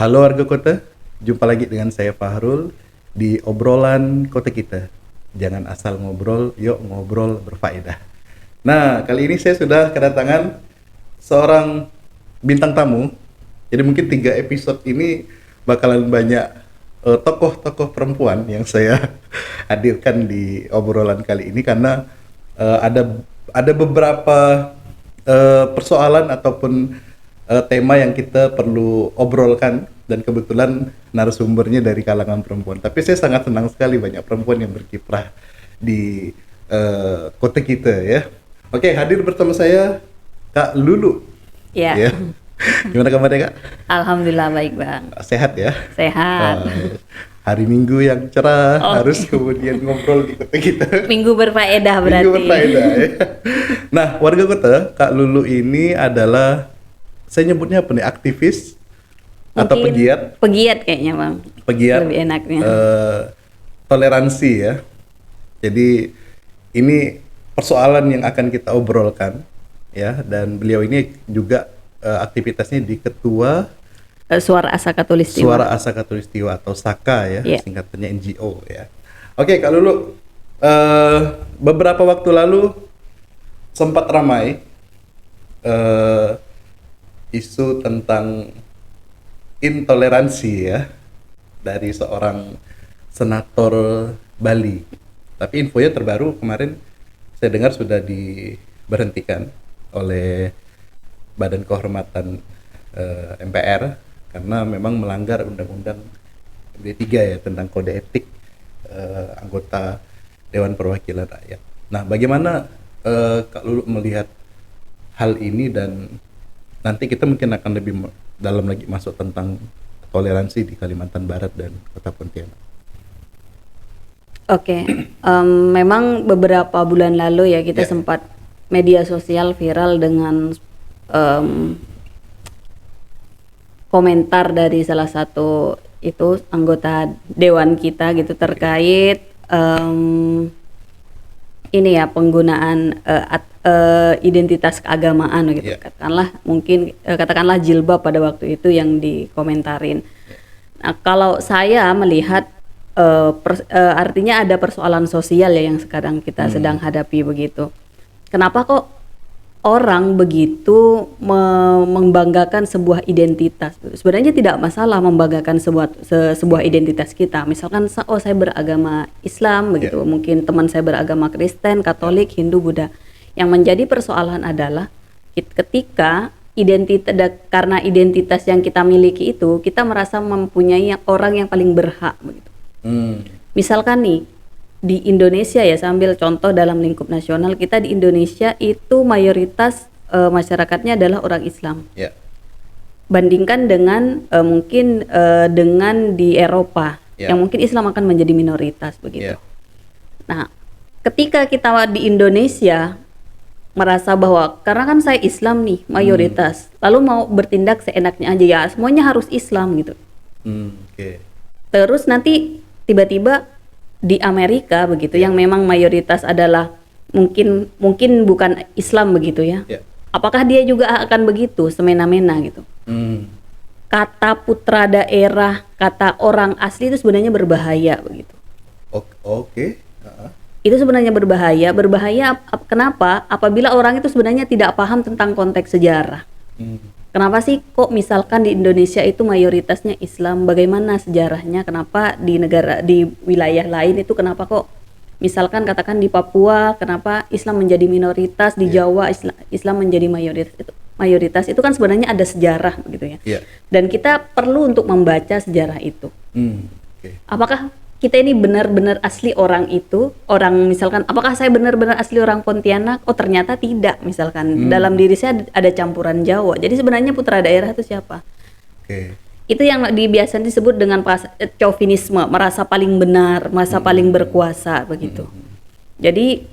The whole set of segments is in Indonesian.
Halo warga kota, jumpa lagi dengan saya Fahrul di obrolan kota kita. Jangan asal ngobrol, yuk ngobrol berfaedah. Nah, kali ini saya sudah kedatangan seorang bintang tamu. Jadi mungkin 3 episode ini bakalan banyak tokoh-tokoh perempuan yang saya hadirkan di obrolan kali ini karena ada beberapa persoalan ataupun tema yang kita perlu obrolkan dan kebetulan narasumbernya dari kalangan perempuan. Tapi saya sangat senang sekali banyak perempuan yang berkiprah di kota kita ya. Oke, hadir bersama saya Kak Lulu. Ya. Ya. Gimana kabarnya Kak? Alhamdulillah baik Bang. Sehat ya? Sehat. Hari Minggu yang cerah harus kemudian ngobrol di kota kita. Minggu berfaedah berarti. Minggu berfaedah ya. Nah, warga kota, Kak Lulu ini adalah, saya nyebutnya apa nih, aktivis atau Mungkin pegiat? Pegiat kayaknya Bang. Pegiat Lebih enaknya. toleransi ya. Jadi ini persoalan yang akan kita obrolkan ya, dan beliau ini juga aktivitasnya di Ketua Suara Asa Katulistiwa. Suara Asa Katulistiwa atau SAKA ya, Yeah. singkatannya NGO ya. Oke Kak Lulu, beberapa waktu lalu sempat ramai isu tentang intoleransi ya dari seorang senator Bali. Tapi infonya terbaru kemarin saya dengar sudah diberhentikan oleh Badan Kehormatan MPR karena memang melanggar Undang-Undang MD3 ya tentang kode etik anggota Dewan Perwakilan Rakyat. Nah, bagaimana Kak Lulu melihat hal ini, dan nanti kita mungkin akan lebih dalam lagi masuk tentang toleransi di Kalimantan Barat dan Kota Pontianak. Oke. Memang beberapa bulan lalu ya kita sempat media sosial viral dengan komentar dari salah satu itu anggota dewan kita gitu terkait ini ya penggunaan identitas keagamaan gitu. Katakanlah jilbab pada waktu itu yang dikomentarin. Nah, kalau saya melihat artinya ada persoalan sosial ya yang sekarang kita sedang hadapi begitu. Kenapa kok orang begitu membanggakan sebuah identitas? Sebenarnya tidak masalah membanggakan sebuah identitas kita. Misalkan saya beragama Islam begitu, mungkin teman saya beragama Kristen, Katolik, Hindu, Buddha. Yang menjadi persoalan adalah ketika karena identitas yang kita miliki itu, kita merasa mempunyai orang yang paling berhak begitu. Misalkan nih di Indonesia ya, sambil contoh dalam lingkup nasional, kita di Indonesia itu mayoritas masyarakatnya adalah orang Islam. Bandingkan dengan mungkin dengan di Eropa yang mungkin Islam akan menjadi minoritas begitu. Nah, ketika kita di Indonesia merasa bahwa karena kan saya Islam nih mayoritas, lalu mau bertindak seenaknya aja ya semuanya harus Islam gitu. Terus nanti tiba-tiba di Amerika begitu yang memang mayoritas adalah mungkin bukan Islam begitu ya. Apakah dia juga akan begitu semena-mena gitu? Kata putra daerah, kata orang asli itu sebenarnya berbahaya begitu. Itu sebenarnya berbahaya. Kenapa? Apabila orang itu sebenarnya tidak paham tentang konteks sejarah. Kenapa sih kok misalkan di Indonesia itu mayoritasnya Islam? Bagaimana sejarahnya? Kenapa di wilayah lain itu kenapa kok misalkan katakan di Papua kenapa Islam menjadi minoritas, di Jawa Islam menjadi mayoritas itu kan sebenarnya ada sejarah begitu ya. Dan kita perlu untuk membaca sejarah itu. Apakah kita ini benar-benar asli orang itu, misalkan apakah saya benar-benar asli orang Pontianak? Oh ternyata tidak, misalkan dalam diri saya ada campuran Jawa. Jadi sebenarnya putra daerah itu siapa? Itu yang biasanya disebut dengan chauvinisme, merasa paling benar, merasa paling berkuasa begitu. Jadi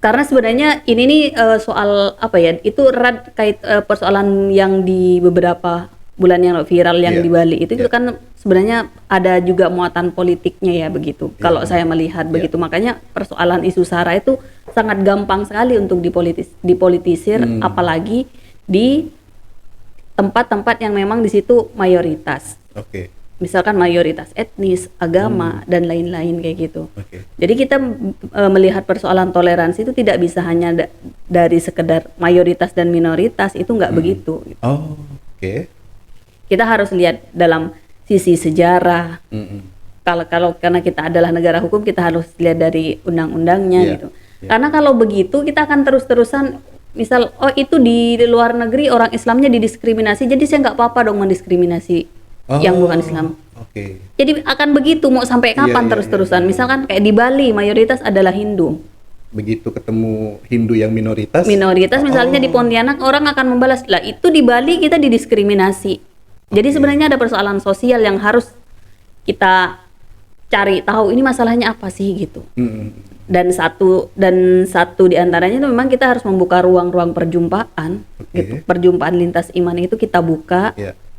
karena sebenarnya ini nih soal apa ya? Itu erat kait persoalan yang di beberapa bulan yang viral yang di Bali itu kan sebenarnya ada juga muatan politiknya ya begitu. Kalau saya melihat begitu, makanya persoalan isu SARA itu sangat gampang sekali untuk dipolitisir, apalagi di tempat-tempat yang memang di situ mayoritas. Oke. Misalkan mayoritas etnis, agama, dan lain-lain kayak gitu. Oke. Jadi kita melihat persoalan toleransi itu tidak bisa hanya dari sekedar mayoritas dan minoritas, itu nggak begitu. Oh, oke. Kita harus lihat dalam sisi sejarah. Kalau karena kita adalah negara hukum, kita harus lihat dari undang-undangnya gitu. Karena kalau begitu kita akan terus-terusan misal itu di luar negeri orang Islamnya didiskriminasi, jadi saya nggak apa-apa dong mendiskriminasi yang bukan Islam. Oke. Jadi akan begitu mau sampai kapan terus-terusan? Misalkan kayak di Bali mayoritas adalah Hindu. Begitu ketemu Hindu yang minoritas. Misalnya di Pontianak orang akan membalas, lah itu di Bali kita didiskriminasi. Jadi sebenarnya ada persoalan sosial yang harus kita cari tahu ini masalahnya apa sih gitu. Dan satu di antaranya itu memang kita harus membuka ruang-ruang perjumpaan. Gitu. Perjumpaan lintas iman itu kita buka.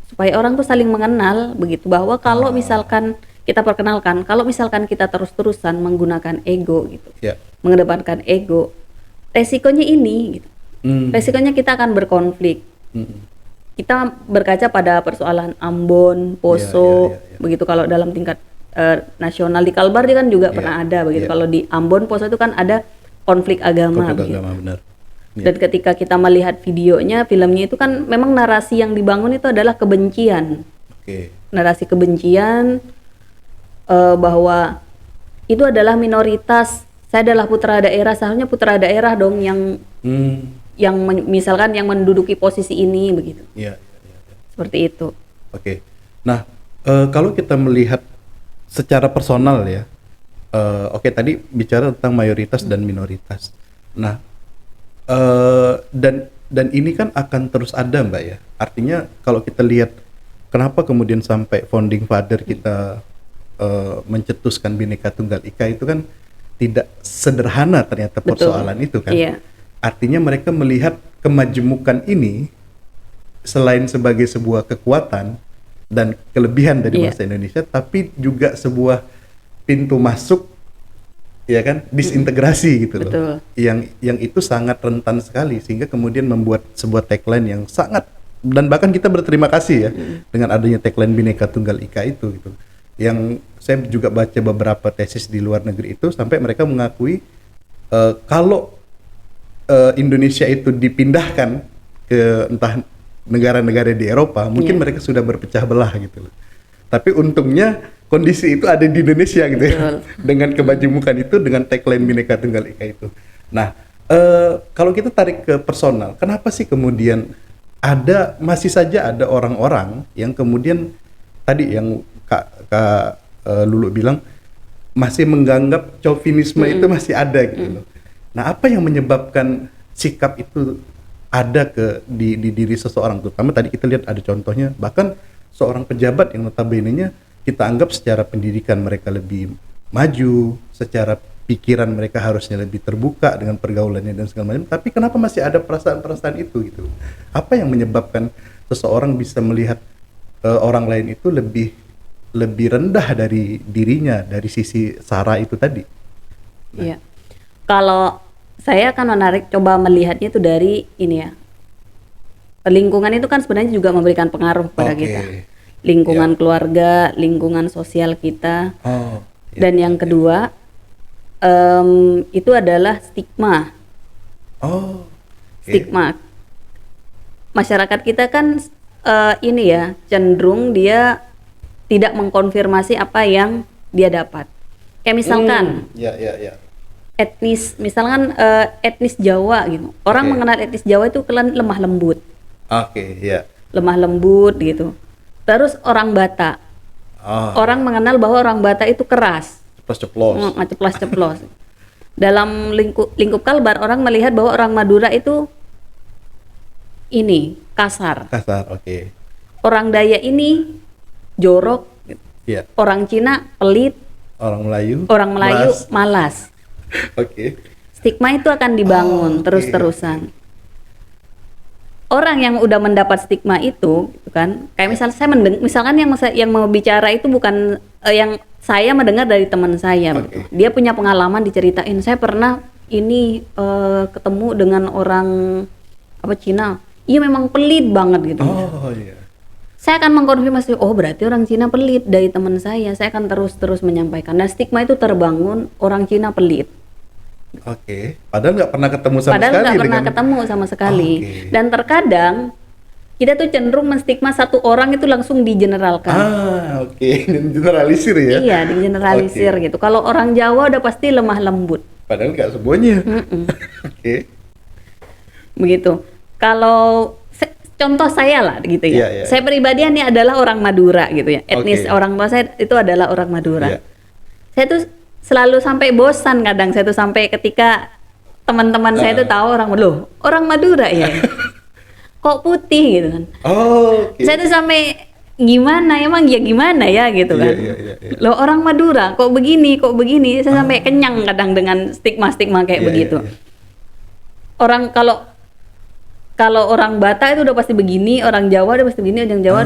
Supaya orang tuh saling mengenal begitu, bahwa kalau misalkan kita perkenalkan, kalau misalkan kita terus-terusan menggunakan ego gitu, mengedepankan ego, resikonya ini gitu. Resikonya kita akan berkonflik. Kita berkaca pada persoalan Ambon, Poso, begitu kalau dalam tingkat nasional di Kalbar kan juga pernah ada begitu. Kalau di Ambon, Poso itu kan ada konflik agama. Konflik agama, benar. Dan ketika kita melihat videonya, filmnya itu kan memang narasi yang dibangun itu adalah kebencian. Narasi kebencian bahwa itu adalah minoritas. Saya adalah putra daerah, seharusnya putra daerah dong yang misalkan yang menduduki posisi ini begitu. Seperti itu. Oke. Nah, kalau kita melihat secara personal ya, tadi bicara tentang mayoritas dan minoritas. Nah, dan ini kan akan terus ada, Mbak ya. Artinya kalau kita lihat kenapa kemudian sampai founding father kita mencetuskan Bhinneka Tunggal Ika itu kan tidak sederhana ternyata persoalan itu kan. Artinya mereka melihat kemajemukan ini selain sebagai sebuah kekuatan dan kelebihan dari bangsa Indonesia, tapi juga sebuah pintu masuk, ya kan, disintegrasi gitu loh. Yang itu sangat rentan sekali, sehingga kemudian membuat sebuah tagline yang sangat, dan bahkan kita berterima kasih ya dengan adanya tagline Bhinneka Tunggal Ika itu gitu. Yang saya juga baca beberapa tesis di luar negeri itu sampai mereka mengakui kalau Indonesia itu dipindahkan ke entah negara-negara di Eropa, mungkin mereka sudah berpecah belah gitu loh. Tapi untungnya kondisi itu ada di Indonesia gitu ya. Dengan kemajemukan itu, dengan tagline Bhinneka Tunggal Ika itu. Nah, kalau kita tarik ke personal, kenapa sih kemudian masih saja ada orang-orang yang kemudian tadi yang Kak Lulu bilang masih menganggap chauvinisme itu masih ada gitu loh. Nah, apa yang menyebabkan sikap itu ada di diri seseorang, terutama tadi kita lihat ada contohnya bahkan seorang pejabat yang notabene-nya kita anggap secara pendidikan mereka lebih maju, secara pikiran mereka harusnya lebih terbuka dengan pergaulannya dan segala macam, tapi kenapa masih ada perasaan-perasaan itu gitu? Apa yang menyebabkan seseorang bisa melihat orang lain itu lebih rendah dari dirinya dari sisi sara itu tadi? Iya. Kalau saya akan coba melihatnya itu dari ini ya. Lingkungan itu kan sebenarnya juga memberikan pengaruh pada kita. Lingkungan keluarga, lingkungan sosial kita. Dan yang kedua itu adalah stigma. Stigma. Masyarakat kita kan ini ya, cenderung dia tidak mengkonfirmasi apa yang dia dapat. Kayak misalkan etnis, misalkan etnis Jawa gitu. Orang mengenal etnis Jawa itu lemah lembut. Lemah lembut gitu. Terus orang Batak. Orang mengenal bahwa orang Batak itu keras. Ceplos-ceplos. Dalam lingkup Kalbar orang melihat bahwa orang Madura itu ini kasar. Orang Dayak ini jorok. Orang Cina pelit. Orang Melayu malas. Stigma itu akan dibangun terus-terusan. Orang yang udah mendapat stigma itu, gitu kan, kayak misalkan yang mau bicara itu bukan yang saya mendengar dari teman saya, gitu. Dia punya pengalaman diceritain, saya pernah ini ketemu dengan orang Cina, iya memang pelit banget gitu. Oh iya. Saya akan mengkonfirmasi, oh berarti orang Cina pelit dari teman saya akan terus menyampaikan. Dan stigma itu terbangun orang Cina pelit. Oke. Padahal nggak pernah ketemu sama Padahal sekali nggak pernah dengan. ketemu sama sekali. Oke. Dan terkadang kita tuh cenderung menstigma satu orang itu langsung digeneralkan. Oke. Dan generalisir ya. Iya, digeneralisir Oke. gitu. Kalau orang Jawa udah pasti lemah lembut. Padahal nggak semuanya. Oke. Begitu. Kalau contoh saya lah gitu ya. Iya, iya. Saya pribadi ini adalah orang Madura gitu ya. Etnis Oke. orang tua saya itu adalah orang Madura. Iya. Saya tuh selalu sampai bosan kadang saya tuh sampai ketika teman-teman saya tuh tahu orang Madura ya. Kok putih gitu kan. Oh, oke. Saya tuh sampai gimana emang ya gimana ya gitu kan. Iya. Loh orang Madura kok begini. Saya sampai kenyang kadang dengan stigma-stigma kayak Iya, begitu. iya. Orang kalau orang Batak itu udah pasti begini, orang Jawa udah pasti begini, orang Jawa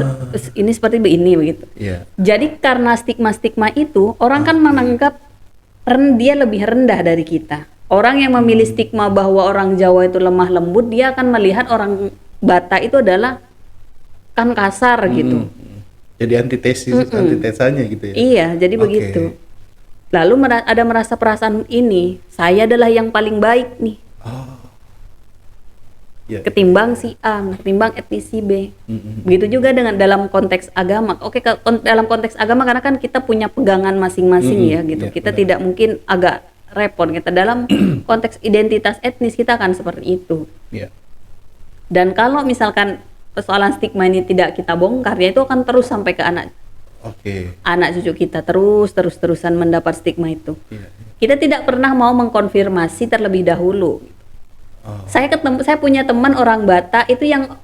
ini seperti begini begitu. Iya. Jadi karena stigma-stigma itu, orang kan menganggap dia lebih rendah dari kita. Orang yang memilih stigma bahwa orang Jawa itu lemah lembut, dia akan melihat orang Batak itu adalah kan kasar gitu. Jadi antitesanya gitu ya. Iya, jadi Oke. begitu. Lalu ada merasa perasaan ini, saya adalah yang paling baik nih. Iya. Ketimbang si A, ketimbang etnis si B. Begitu juga dengan dalam konteks agama. Oke, dalam konteks agama karena kan kita punya pegangan masing-masing ya gitu. Ya, Kita benar. tidak mungkin agak repot kita dalam konteks identitas etnis kita akan seperti itu. Iya. Dan kalau misalkan persoalan stigma ini tidak kita bongkar, ya itu akan terus sampai ke anak Oke. cucu kita terus-terusan mendapat stigma itu. Iya. Kita tidak pernah mau mengkonfirmasi terlebih dahulu. Saya punya teman orang Batak itu yang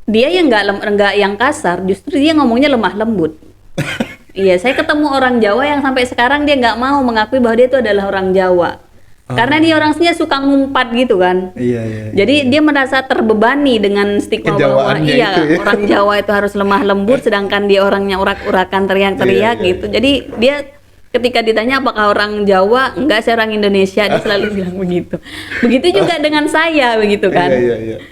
dia yang nggak yang kasar, justru dia ngomongnya lemah lembut. Iya, saya ketemu orang Jawa yang sampai sekarang dia nggak mau mengakui bahwa dia itu adalah orang Jawa, karena dia orangnya suka ngumpat gitu kan. Iya. Jadi dia merasa terbebani dengan stigma bahwa Kejawaannya iya itu ya. orang Jawa itu harus lemah lembut, sedangkan dia orangnya urak-urakan teriak-teriak Iya. gitu. Jadi dia ketika ditanya apakah orang Jawa, enggak saya orang Indonesia, dia selalu bilang begitu. Begitu juga dengan saya begitu kan. Iya.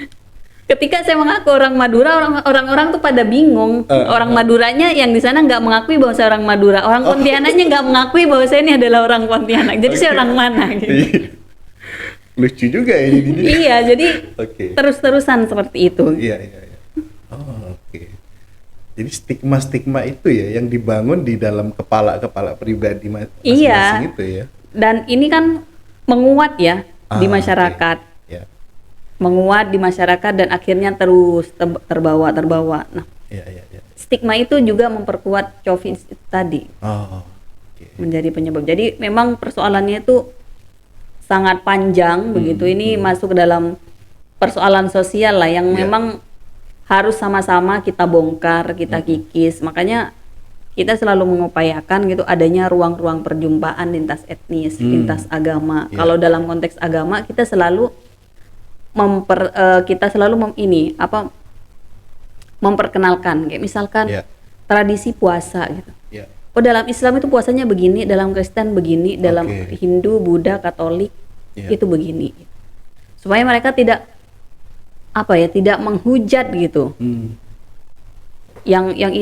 Ketika saya mengaku orang Madura, orang-orang tuh pada bingung. Orang Maduranya yang di sana nggak mengakui bahwa saya orang Madura. Orang Pontianaknya nggak mengakui bahwa saya ini adalah orang Pontianak. Jadi saya orang mana gitu. Iya. Lucu juga ya jadinya. Iya, jadi Oke. terus-terusan seperti itu. Iya. Oh, oke. Jadi stigma-stigma itu ya yang dibangun di dalam kepala pribadi masing-masing Iya. itu ya. Dan ini kan menguat ya di Oke. masyarakat. Ya. Menguat di masyarakat dan akhirnya terus terbawa. Nah, Iya. stigma itu juga memperkuat chauvinis itu tadi Oh, oke. menjadi penyebab. Jadi memang persoalannya itu sangat panjang begitu. Ini masuk ke dalam persoalan sosial lah yang Iya. memang harus sama-sama kita bongkar, kita kikis. Makanya kita selalu mengupayakan gitu adanya ruang-ruang perjumpaan lintas etnis, lintas agama. Iya. Kalau dalam konteks agama kita selalu memperkenalkan kayak misalkan Iya. tradisi puasa gitu. Iya. Oh dalam Islam itu puasanya begini, dalam Kristen begini, dalam Oke. Hindu, Buddha, Katolik Iya. itu begini. Supaya mereka tidak menghujat gitu. Yang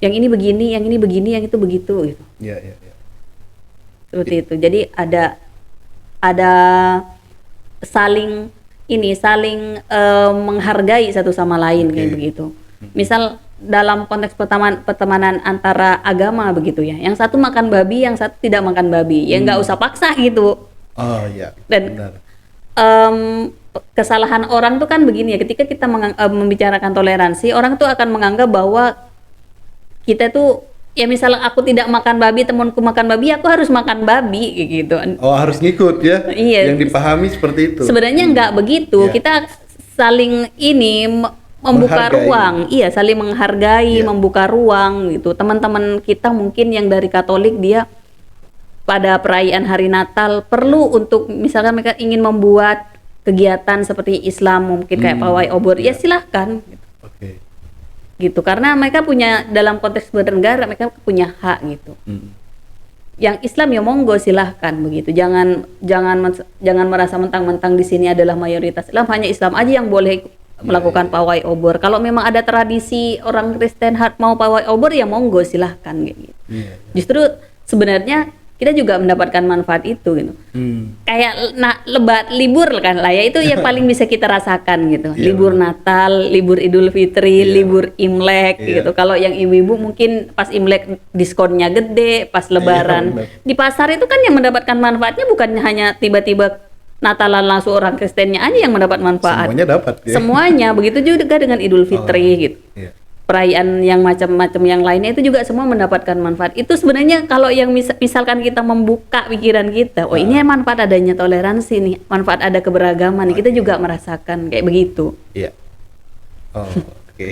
ini begini, yang ini begini, yang itu begitu gitu. Iya. Seperti itu. Jadi ada saling menghargai satu sama lain kayak Oke. begitu. Misal dalam konteks pertemanan antara agama begitu ya. Yang satu makan babi, yang satu tidak makan babi. Ya nggak usah paksa gitu. Oh iya. Dan Benar. kesalahan orang tuh kan begini ya. Ketika kita membicarakan toleransi, orang tuh akan menganggap bahwa kita tuh ya misalnya aku tidak makan babi, temanku makan babi, aku harus makan babi kayak gitu. Oh harus ngikut ya. Iya. Yang dipahami seperti itu. Sebenarnya nggak begitu. Iya. Kita saling membuka Menghargai. ruang. Iya, saling menghargai, Iya. membuka ruang gitu. Teman-teman kita mungkin yang dari Katolik dia pada perayaan hari Natal perlu untuk misalkan mereka ingin membuat kegiatan seperti Islam mungkin kayak pawai obor. Ya silahkan Oke. gitu. Karena mereka punya dalam konteks bernegara mereka punya hak gitu. Yang Islam ya monggo silahkan begitu. Jangan merasa mentang-mentang di sini adalah mayoritas Islam, hanya Islam aja yang boleh melakukan pawai obor. Kalau memang ada tradisi orang Kristen mau pawai obor ya monggo silahkan gitu. Justru sebenarnya kita juga mendapatkan manfaat itu gitu. Kayak lebat libur kan lah ya, itu yang paling bisa kita rasakan gitu. Libur Natal, libur Idul Fitri, libur Imlek gitu. Kalau yang ibu-ibu mungkin pas Imlek diskonnya gede, pas Lebaran. Di pasar itu kan yang mendapatkan manfaatnya bukan hanya tiba-tiba Natalan langsung orang Kristennya aja yang mendapat manfaat. Semuanya dapat ya. Semuanya, begitu juga dengan Idul Fitri gitu. Perayaan yang macam-macam yang lainnya itu juga semua mendapatkan manfaat. Itu sebenarnya kalau yang misalkan kita membuka pikiran kita, oh ini manfaat adanya toleransi nih, manfaat ada keberagaman nih, kita juga merasakan kayak begitu. Iya. Oh, oke.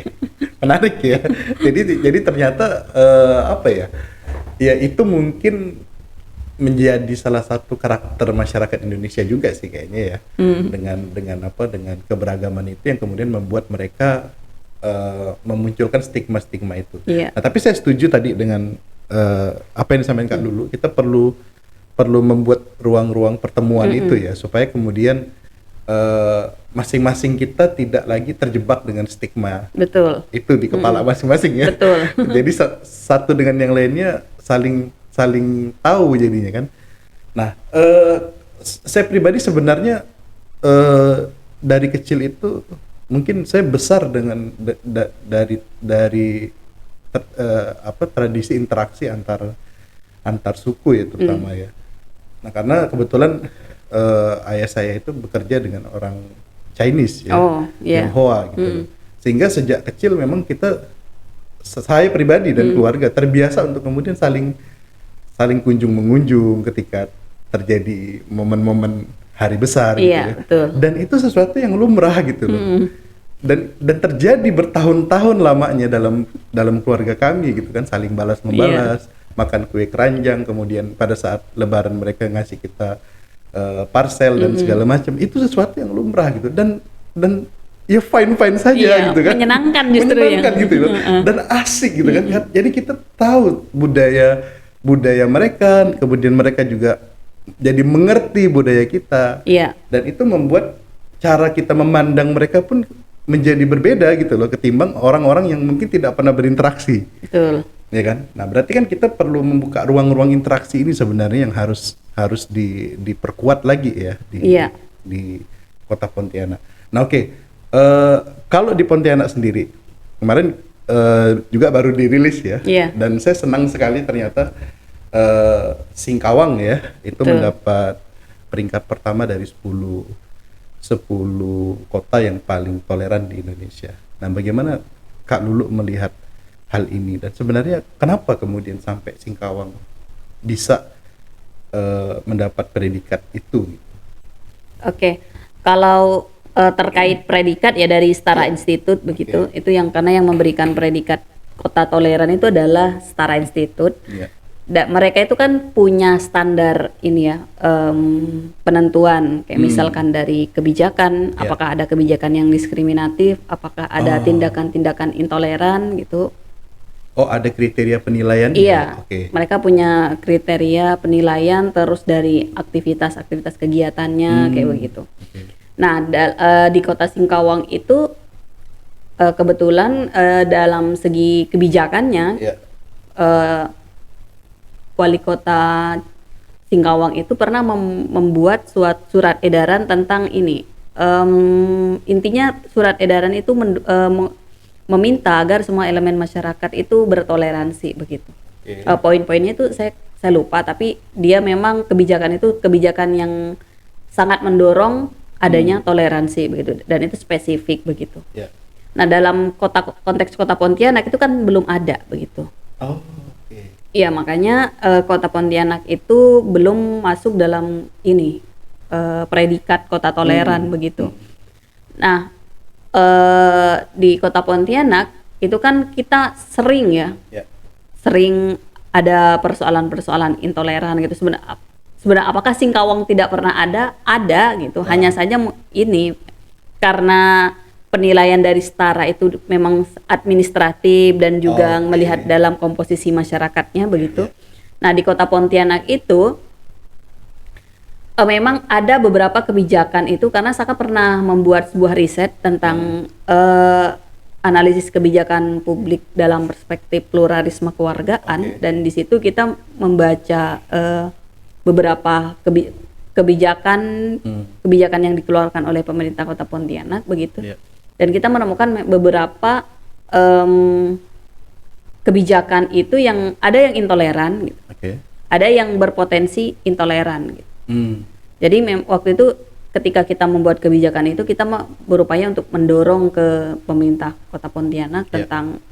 Menarik ya. Jadi ternyata apa ya? Ya itu mungkin menjadi salah satu karakter masyarakat Indonesia juga sih kayaknya ya. Dengan keberagaman itu yang kemudian membuat mereka memunculkan stigma-stigma itu. Nah, tapi saya setuju tadi dengan apa yang disampaikan Kak Lulu, kita perlu membuat ruang-ruang pertemuan itu ya, supaya kemudian masing-masing kita tidak lagi terjebak dengan stigma. Betul. Itu di kepala masing-masing ya. Betul. Jadi satu dengan yang lainnya saling tahu jadinya kan. Nah, saya pribadi sebenarnya dari kecil itu mungkin saya besar dengan dari tradisi interaksi antar suku ya terutama ya. Nah, karena kebetulan ayah saya itu bekerja dengan orang Chinese ya, Tionghoa gitu. Sehingga sejak kecil memang saya pribadi dan keluarga terbiasa untuk kemudian saling kunjung mengunjung ketika terjadi momen-momen hari besar gitu ya. Betul. Dan itu sesuatu yang lumrah gitu loh. Dan terjadi bertahun-tahun lamanya dalam keluarga kami gitu kan, saling balas membalas, makan kue keranjang, kemudian pada saat lebaran mereka ngasih kita parcel dan segala macam. Itu sesuatu yang lumrah gitu dan ya fine saja gitu kan, menyenangkan gitu loh. Dan asik gitu kan. Jadi kita tahu budaya mereka, kemudian mereka juga jadi mengerti budaya kita. Dan itu membuat cara kita memandang mereka pun menjadi berbeda gitu loh, ketimbang orang-orang yang mungkin tidak pernah berinteraksi. Betul. Ya kan? Nah, berarti kan kita perlu membuka ruang-ruang interaksi ini sebenarnya yang harus diperkuat lagi ya di Kota Pontianak. Nah, oke. Kalau di Pontianak sendiri kemarin juga baru dirilis ya. Dan saya senang sekali ternyata Singkawang ya itu mendapat peringkat pertama dari 10 kota yang paling toleran di Indonesia. Nah, bagaimana Kak Lulu melihat hal ini dan sebenarnya kenapa kemudian sampai Singkawang bisa mendapat predikat itu? Oke. Kalau terkait predikat ya dari Setara Institute begitu, itu karena yang memberikan predikat kota toleran itu adalah Setara Institute. Mereka itu kan punya standar ini ya, penentuan kayak misalkan dari kebijakan, apakah ada kebijakan yang diskriminatif, apakah ada tindakan-tindakan intoleran gitu. Oh, ada kriteria penilaian? Iya, mereka punya kriteria penilaian terus dari aktivitas kegiatannya kayak begitu. Nah, di Kota Singkawang itu kebetulan dalam segi kebijakannya Wali Kota Singkawang itu pernah membuat surat edaran tentang ini. Intinya surat edaran itu meminta agar semua elemen masyarakat itu bertoleransi begitu. Poin-poinnya itu saya lupa, tapi dia memang kebijakan itu kebijakan yang sangat mendorong adanya toleransi begitu, dan itu spesifik begitu. Nah, dalam konteks Kota Pontianak itu kan belum ada begitu. Iya, makanya Kota Pontianak itu belum masuk dalam ini predikat kota toleran begitu. Nah, di Kota Pontianak itu kan kita sering sering ada persoalan-persoalan intoleran gitu. Sebenarnya apakah Singkawang tidak pernah ada? Ada gitu. Hanya saja ini karena penilaian dari Setara itu memang administratif dan juga melihat dalam komposisi masyarakatnya begitu. Nah, di Kota Pontianak itu Memang ada beberapa kebijakan itu karena Saka pernah membuat sebuah riset tentang analisis kebijakan publik dalam perspektif pluralisme kewargaan, dan di situ kita membaca beberapa kebijakan yang dikeluarkan oleh pemerintah Kota Pontianak begitu. Dan kita menemukan beberapa kebijakan itu yang ada yang intoleran gitu. Ada yang berpotensi intoleran gitu. Jadi waktu itu ketika kita membuat kebijakan itu kita berupaya untuk mendorong ke pemerintah Kota Pontianak tentang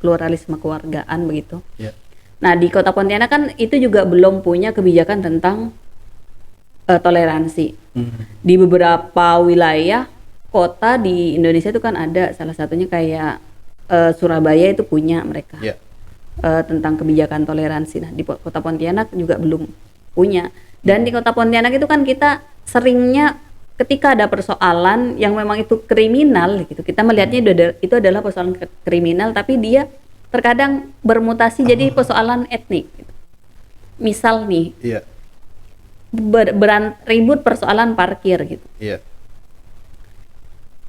pluralisme kewargaan begitu. Nah di Kota Pontianak kan itu juga belum punya kebijakan tentang toleransi. Di beberapa wilayah kota di Indonesia itu kan ada, salah satunya kayak Surabaya itu punya mereka tentang kebijakan toleransi. Nah di Kota Pontianak juga belum punya. Dan di Kota Pontianak itu kan kita seringnya ketika ada persoalan yang memang itu kriminal gitu, kita melihatnya itu adalah persoalan kriminal, tapi dia terkadang bermutasi jadi persoalan etnik gitu. Misal nih ribut persoalan parkir gitu.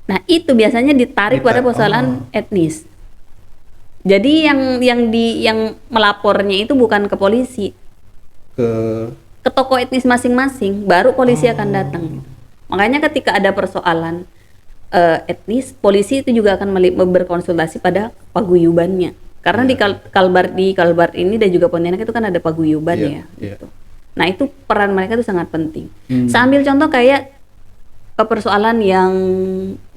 Nah itu biasanya ditarik pada persoalan etnis. Jadi yang melapornya itu bukan ke polisi, ke tokoh etnis masing-masing, baru polisi akan datang. Makanya ketika ada persoalan etnis, polisi itu juga akan berkonsultasi pada paguyubannya. Karena di Kalbar ini dan juga Pontianak itu kan ada paguyuban gitu. Nah itu peran mereka itu sangat penting. Saya ambil contoh kayak persoalan yang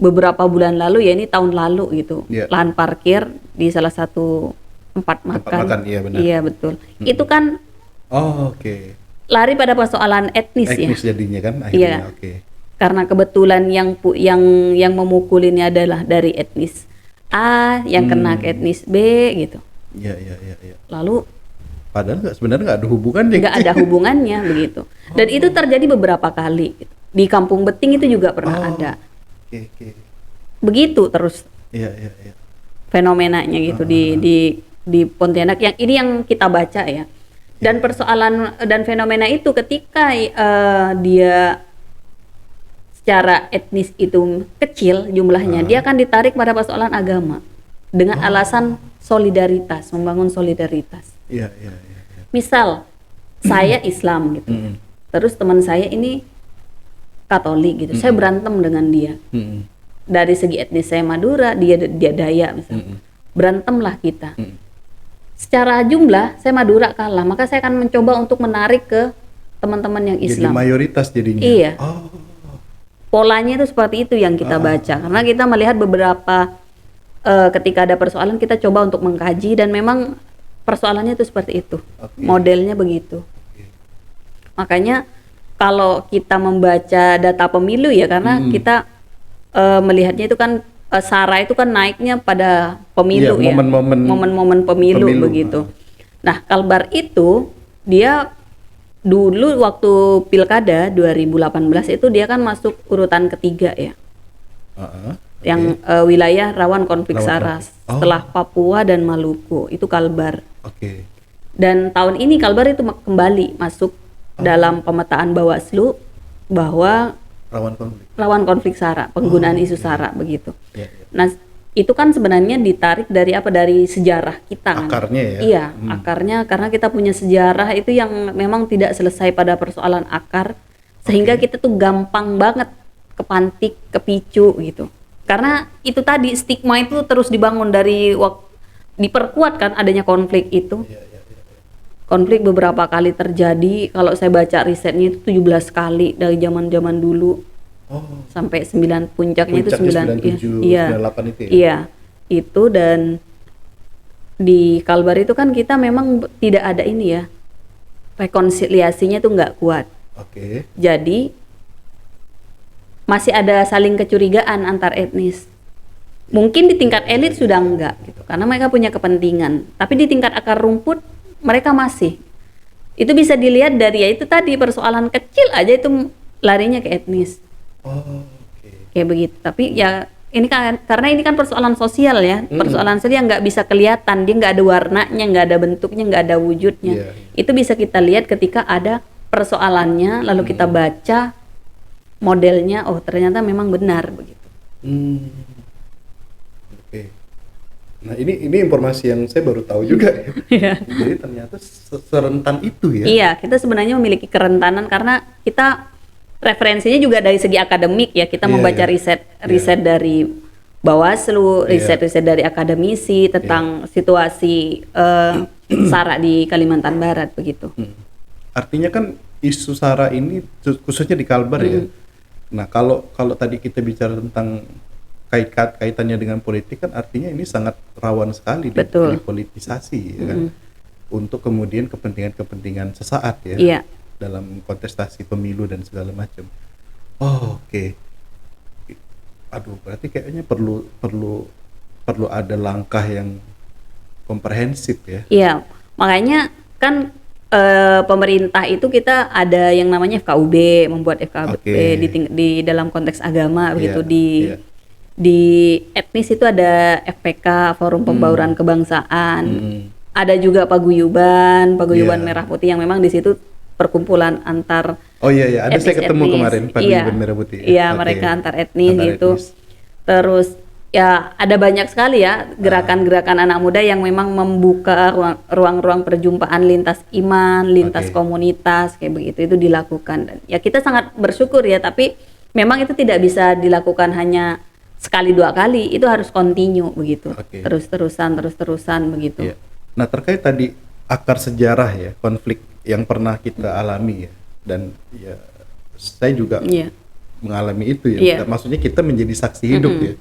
beberapa bulan lalu, ya ini tahun lalu gitu, lahan parkir di salah satu tempat makan. Iya betul. Itu kan lari pada persoalan etnis ya. Jadinya kan akhirnya. Karena kebetulan yang memukulinya adalah dari etnis A, yang kena ke etnis B gitu. Iya. Lalu padahal sebenarnya nggak ada hubungannya. Nggak ada hubungannya begitu. Dan itu terjadi beberapa kali. Gitu. Di Kampung Beting itu juga pernah ada. Begitu terus. Iya. Fenomenanya gitu di Pontianak yang ini yang kita baca ya. Dan persoalan dan fenomena itu ketika dia secara etnis itu kecil jumlahnya, dia akan ditarik pada persoalan agama dengan alasan solidaritas, membangun solidaritas. Iya. Misal saya Islam gitu, terus teman saya ini Katolik gitu, saya berantem dengan dia. Dari segi etnis saya Madura, dia Dayak misalnya, berantemlah kita. Secara jumlah saya Madura kalah, maka saya akan mencoba untuk menarik ke teman-teman yang Islam. Jadi mayoritas jadinya. Iya. Polanya itu seperti itu yang kita baca, karena kita melihat beberapa ketika ada persoalan kita coba untuk mengkaji dan memang persoalannya itu seperti itu, modelnya begitu. Makanya kalau kita membaca data pemilu ya, karena kita melihatnya itu kan SARA itu kan naiknya pada pemilu ya, momen-momen pemilu begitu. Nah Kalbar itu dia dulu waktu pilkada 2018 itu dia kan masuk urutan ketiga ya, yang wilayah rawan konflik SARA setelah Papua dan Maluku itu Kalbar. Dan tahun ini Kalbar itu kembali masuk dalam pemetaan Bawaslu bahwa rawan konflik SARA, penggunaan isu SARA begitu. Nah itu kan sebenarnya ditarik dari dari sejarah kita kan. Akarnya ya. Iya, akarnya karena kita punya sejarah itu yang memang tidak selesai pada persoalan akar, sehingga kita tuh gampang banget kepantik, kepicu gitu. Karena itu tadi stigma itu terus dibangun dari diperkuat kan adanya konflik itu. Konflik beberapa kali terjadi, kalau saya baca risetnya itu 17 kali dari zaman-zaman dulu. Sampai 9 puncaknya itu 97, 98 itu ya? Iya, itu. Dan di Kalbar itu kan kita memang tidak ada ini ya, rekonsiliasinya tuh nggak kuat. Jadi masih ada saling kecurigaan antar etnis. Mungkin di tingkat elit sudah enggak gitu, karena mereka punya kepentingan. Tapi di tingkat akar rumput mereka masih. Itu bisa dilihat dari ya itu tadi persoalan kecil aja itu larinya ke etnis. Kayak begitu. Tapi ya ini kan karena ini kan persoalan sosial ya, persoalan sosial yang nggak bisa kelihatan, dia nggak ada warnanya, nggak ada bentuknya, nggak ada wujudnya. Itu bisa kita lihat ketika ada persoalannya, lalu kita baca modelnya, oh ternyata memang benar begitu. Oke. Nah ini informasi yang saya baru tahu juga ya. Iya. Jadi ternyata serentan itu ya. Iya, kita sebenarnya memiliki kerentanan karena kita referensinya juga dari segi akademik ya. Kita Iya, membaca iya. riset dari Bawaslu, riset dari akademisi tentang situasi SARA di Kalimantan Barat begitu. Artinya kan isu SARA ini khususnya di Kalbar ya. Nah kalau tadi kita bicara tentang kaitannya dengan politik kan artinya ini sangat rawan sekali dipolitisasi ya kan, untuk kemudian kepentingan sesaat ya. Iya. Dalam kontestasi pemilu dan segala macam. Oh, oke. Aduh, berarti kayaknya perlu ada langkah yang komprehensif ya. Iya, makanya kan pemerintah itu kita ada yang namanya FKUB, membuat FKUB di dalam konteks agama begitu, di etnis itu ada FPK, Forum Pembauran Kebangsaan. Ada juga paguyuban Merah Putih yang memang di situ perkumpulan antar ada saya ketemu kemarin paguyuban Merah Putih. Iya, mereka antar etnis gitu. Terus ya ada banyak sekali ya gerakan-gerakan anak muda yang memang membuka ruang-ruang perjumpaan lintas iman, lintas komunitas kayak begitu, itu dilakukan. Dan ya kita sangat bersyukur ya, tapi memang itu tidak bisa dilakukan hanya sekali dua kali, itu harus continue begitu. Terus-terusan begitu. Nah, terkait tadi akar sejarah ya, konflik yang pernah kita alami ya, dan ya saya juga mengalami itu ya. Maksudnya kita menjadi saksi hidup ya.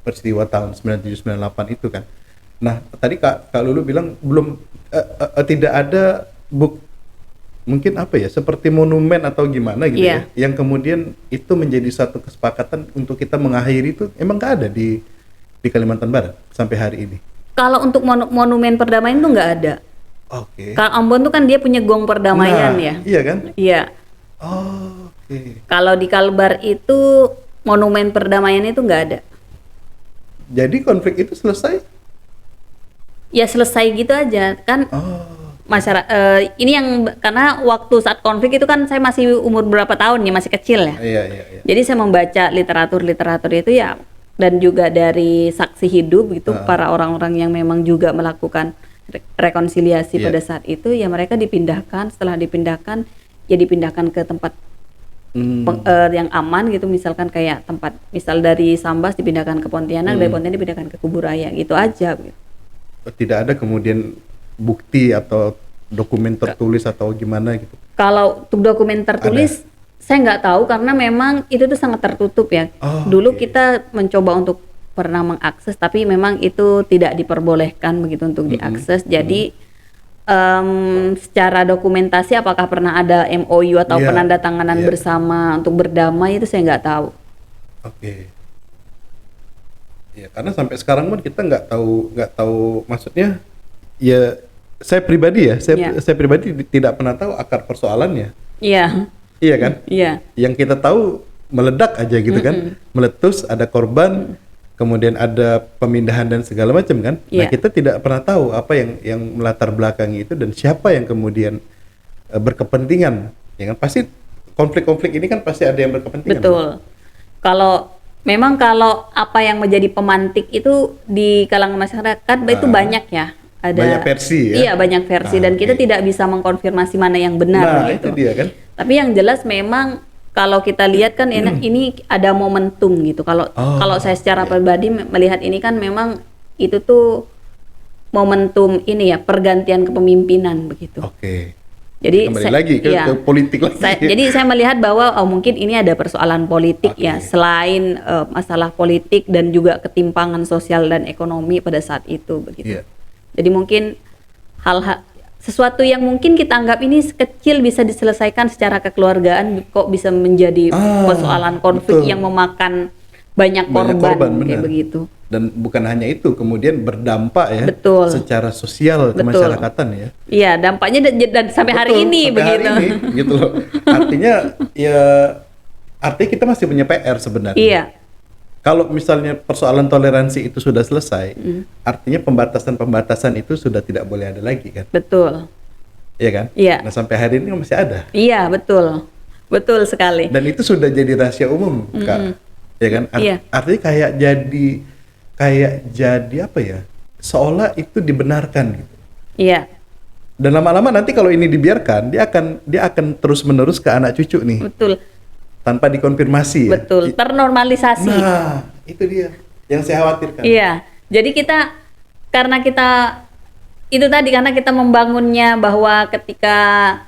Peristiwa tahun 97-98 itu kan. Nah, tadi Kak Lulu bilang belum tidak ada mungkin apa ya, seperti monumen atau gimana gitu ya, yang kemudian itu menjadi satu kesepakatan untuk kita mengakhiri itu, emang nggak ada di Kalimantan Barat sampai hari ini. Kalau untuk monumen perdamaian itu nggak ada. Kalau Ambon tuh kan dia punya gong perdamaian ya. Iya kan? Iya. Kalau di Kalbar itu monumen perdamaian itu nggak ada. Jadi konflik itu selesai? Ya selesai gitu aja kan. Masyarakat ini yang karena waktu saat konflik itu kan saya masih umur berapa tahun nih, masih kecil ya. Iya. Jadi saya membaca literatur itu ya, dan juga dari saksi hidup gitu, para orang-orang yang memang juga melakukan rekonsiliasi pada saat itu, ya mereka dipindahkan. Setelah dipindahkan ya dipindahkan ke tempat yang aman gitu, misalkan kayak tempat misal dari Sambas dipindahkan ke Pontianak, dari Pontianak dipindahkan ke Kuburaya gitu aja gitu. Tidak ada kemudian bukti atau dokumen tertulis atau gimana gitu? Kalau untuk dokumen tertulis saya nggak tahu karena memang itu tuh sangat tertutup ya. Dulu kita mencoba untuk pernah mengakses, tapi memang itu tidak diperbolehkan begitu untuk diakses. Jadi secara dokumentasi apakah pernah ada MOU atau penandatanganan bersama untuk berdamai, itu saya nggak tahu. Ya karena sampai sekarang pun kita nggak tahu maksudnya ya. Saya pribadi tidak pernah tahu akar persoalannya. Iya kan? Yang kita tahu meledak aja gitu kan, meletus, ada korban, kemudian ada pemindahan dan segala macam kan. Nah kita tidak pernah tahu apa yang melatar belakangi itu dan siapa yang kemudian berkepentingan. Ya kan, pasti konflik-konflik ini kan pasti ada yang berkepentingan. Betul. Kalau apa yang menjadi pemantik itu di kalangan masyarakat itu banyak ya. Banyak versi ya? Iya, banyak versi dan kita tidak bisa mengkonfirmasi mana yang benar gitu. Itu dia kan. Tapi yang jelas memang kalau kita lihat kan ini ada momentum gitu. Kalau saya secara pribadi melihat ini kan memang itu tuh momentum ini ya, pergantian kepemimpinan begitu. Jadi kembali lagi ke politik lagi. Jadi saya melihat bahwa mungkin ini ada persoalan politik ya, selain masalah politik dan juga ketimpangan sosial dan ekonomi pada saat itu begitu. Jadi mungkin sesuatu yang mungkin kita anggap ini kecil bisa diselesaikan secara kekeluargaan, kok bisa menjadi persoalan konflik yang memakan banyak korban kayak begitu. Dan bukan hanya itu, kemudian berdampak ya secara sosial kemasyarakatan ya. Iya, dampaknya dan sampai hari ini begitu. Hari ini, gitu loh. Artinya kita masih punya PR sebenarnya. Iya. Kalau misalnya persoalan toleransi itu sudah selesai, artinya pembatasan-pembatasan itu sudah tidak boleh ada lagi kan? Betul. Iya kan? Iya. Nah sampai hari ini masih ada. Iya, betul. Betul sekali. Dan itu sudah jadi rahasia umum, Kak. Ya kan? Iya. Artinya kayak jadi apa ya? Seolah itu dibenarkan gitu. Iya, Dan lama-lama nanti kalau ini dibiarkan, dia akan terus-menerus ke anak cucu nih betul. tanpa dikonfirmasi ya. Betul, ternormalisasi. Nah, itu dia yang saya khawatirkan. Iya. Jadi karena kita membangunnya bahwa ketika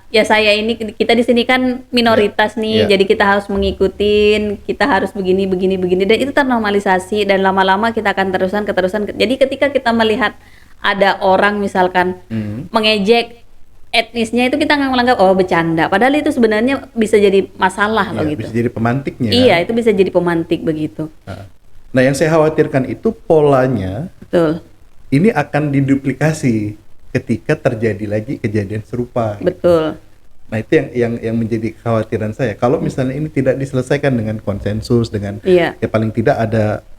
ya saya ini kita di sini kan minoritas nih, Iya. jadi kita harus mengikutin, kita harus begini dan itu ternormalisasi dan lama-lama kita akan keterusan. Jadi ketika kita melihat ada orang misalkan mengejek etnisnya itu kita nggak menganggap oh bercanda, padahal itu sebenarnya bisa jadi masalah loh Iya, gitu. bisa jadi pemantiknya. Iya, itu bisa jadi pemantik begitu. Nah, yang saya khawatirkan itu polanya Betul. ini akan diduplikasi ketika terjadi lagi kejadian serupa. Betul. Nah, itu yang menjadi kekhawatiran saya. Kalau misalnya ini tidak diselesaikan dengan konsensus, dengan Iya. ya paling tidak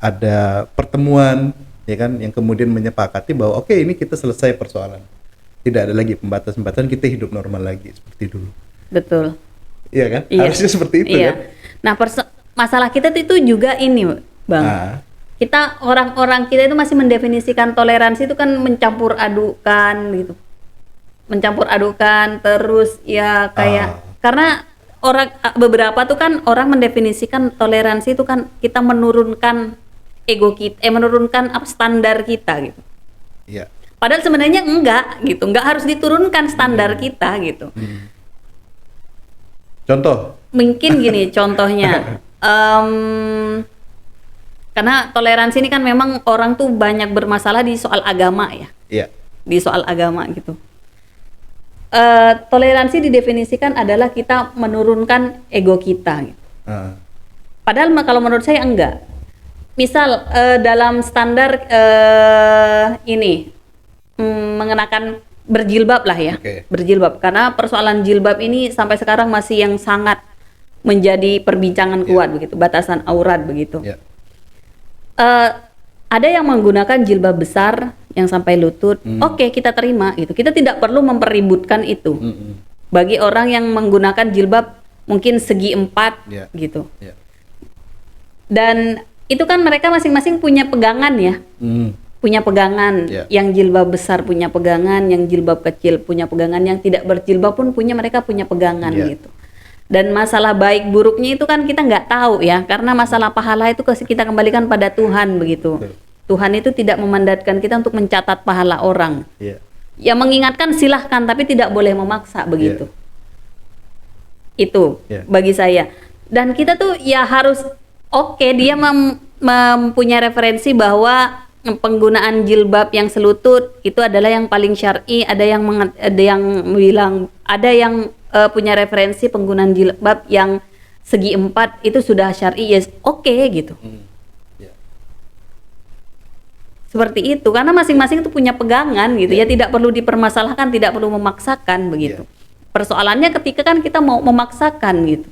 ada pertemuan, ya kan, yang kemudian menyepakati bahwa oke, ini kita selesai persoalan. Tidak ada lagi pembatasan-pembatasan, kita hidup normal lagi seperti dulu. Betul. Iya kan? Iya. Harusnya seperti itu Iya. kan? Nah, masalah kita itu juga ini, Bang. Kita orang-orang kita itu masih mendefinisikan toleransi itu kan mencampur adukan gitu. Mencampur adukan terus ya kayak karena beberapa tuh kan orang mendefinisikan toleransi itu kan kita menurunkan ego kita, menurunkan standar kita gitu. Iya. Padahal sebenarnya enggak gitu, enggak harus diturunkan standar kita gitu. Contoh? Mungkin gini contohnya, karena toleransi ini kan memang orang tuh banyak bermasalah di soal agama ya, Iya. di soal agama gitu. Toleransi didefinisikan adalah kita menurunkan ego kita. Gitu. Padahal kalau menurut saya enggak. Misal dalam standar ini mengenakan berjilbab lah ya, berjilbab. Karena persoalan jilbab ini sampai sekarang masih yang sangat menjadi perbincangan kuat begitu, batasan aurat begitu. Yeah. Ada yang menggunakan jilbab besar yang sampai lutut, oke, kita terima gitu. Kita tidak perlu mempeributkan itu. Bagi orang yang menggunakan jilbab mungkin segi 4 gitu. Yeah. Dan itu kan mereka masing-masing punya pegangan ya. Punya pegangan, yang jilbab besar punya pegangan, yang jilbab kecil punya pegangan, yang tidak berjilbab pun mereka punya pegangan gitu. Dan masalah baik buruknya itu kan kita nggak tahu ya, karena masalah pahala itu kita kembalikan pada Tuhan begitu. Tuhan itu tidak memandatkan kita untuk mencatat pahala orang. Ya mengingatkan silahkan, tapi tidak boleh memaksa begitu. Itu bagi saya. Dan kita tuh ya harus dia mempunyai referensi bahwa penggunaan jilbab yang selutut itu adalah yang paling syar'i. Ada yang punya referensi penggunaan jilbab yang segi 4 itu sudah syar'i, yes, gitu. Seperti itu, karena masing-masing itu punya pegangan gitu ya, tidak perlu dipermasalahkan, tidak perlu memaksakan begitu. Persoalannya ketika kan kita mau memaksakan gitu.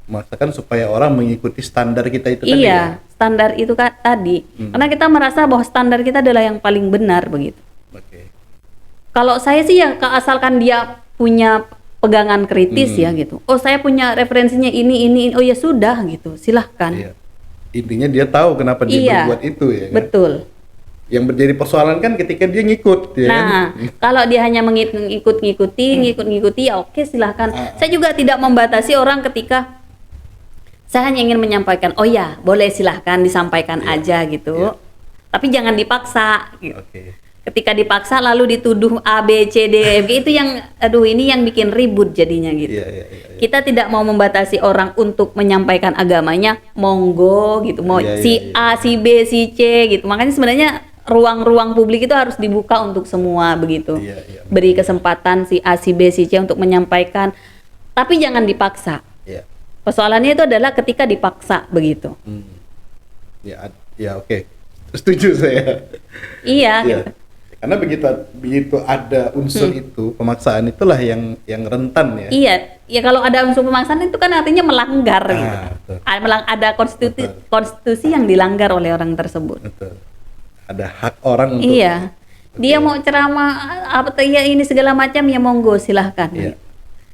Memaksakan supaya orang mengikuti standar kita itu tadi. Iya, standar itu kan tadi. Karena kita merasa bahwa standar kita adalah yang paling benar begitu. Kalau saya sih ya asalkan dia punya pegangan kritis ya gitu. Oh, saya punya referensinya ini. Oh ya sudah gitu. Silahkan. Intinya dia tahu kenapa dia berbuat itu ya kan? Betul. Yang menjadi persoalan kan ketika dia ngikut ya. Nah, kalau dia hanya ngikuti ya oke, silahkan. Saya juga tidak membatasi orang ketika saya hanya ingin menyampaikan, oh ya boleh silahkan disampaikan aja gitu. Tapi jangan dipaksa gitu. Ketika dipaksa lalu dituduh A, B, C, D, F, G, itu yang ini yang bikin ribut jadinya gitu. Kita tidak mau membatasi orang untuk menyampaikan agamanya, monggo gitu. Mau si A, si B, si C gitu. Makanya sebenarnya ruang-ruang publik itu harus dibuka untuk semua begitu. Beri kesempatan si A, si B, si C untuk menyampaikan. Tapi jangan dipaksa. Persoalannya itu adalah ketika dipaksa begitu. Setuju saya. Gitu. Karena begitu ada unsur itu, pemaksaan itulah yang rentan ya. Iya, kalau ada unsur pemaksaan itu kan artinya melanggar gitu. Ada konstitusi yang dilanggar oleh orang tersebut. Ada hak orang untuk Dia mau ceramah apa ya ini segala macam ya monggo silahkan. Iya.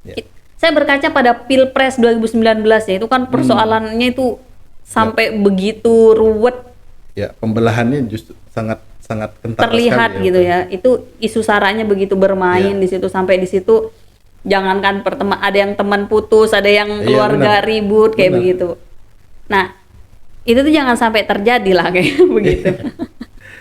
Iya. Saya berkaca pada Pilpres 2019 ya, itu kan persoalannya itu sampai begitu ruwet Ya, pembelahannya justru sangat sangat kental terlihat sekali gitu ya. Itu isu saranya begitu bermain di situ, sampai di situ jangankan ada yang teman putus, ada yang keluarga ribut kayak begitu. Nah, itu tuh jangan sampai terjadi lah kayak begitu.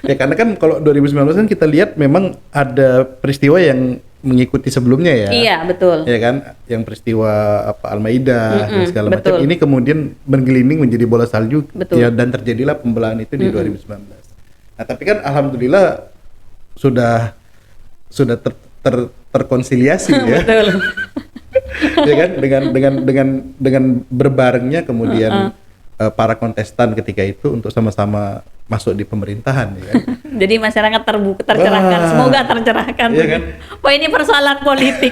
Ya karena kan kalau 2019 kan kita lihat memang ada peristiwa yang mengikuti sebelumnya ya. Iya, betul. Ya kan, yang peristiwa apa Al-Maidah dan segala macam betul. ini kemudian bergelinding menjadi bola salju. Betul. Ya, dan terjadilah pembelahan itu di 2019. Nah, tapi kan alhamdulillah sudah terkonsiliasi ya. Betul. Ya kan, dengan berbarengnya kemudian para kontestan ketika itu untuk sama-sama masuk di pemerintahan ya kan. Jadi masyarakat tercerahkan. Semoga tercerahkan. Iya kan? Wah, ini persoalan politik.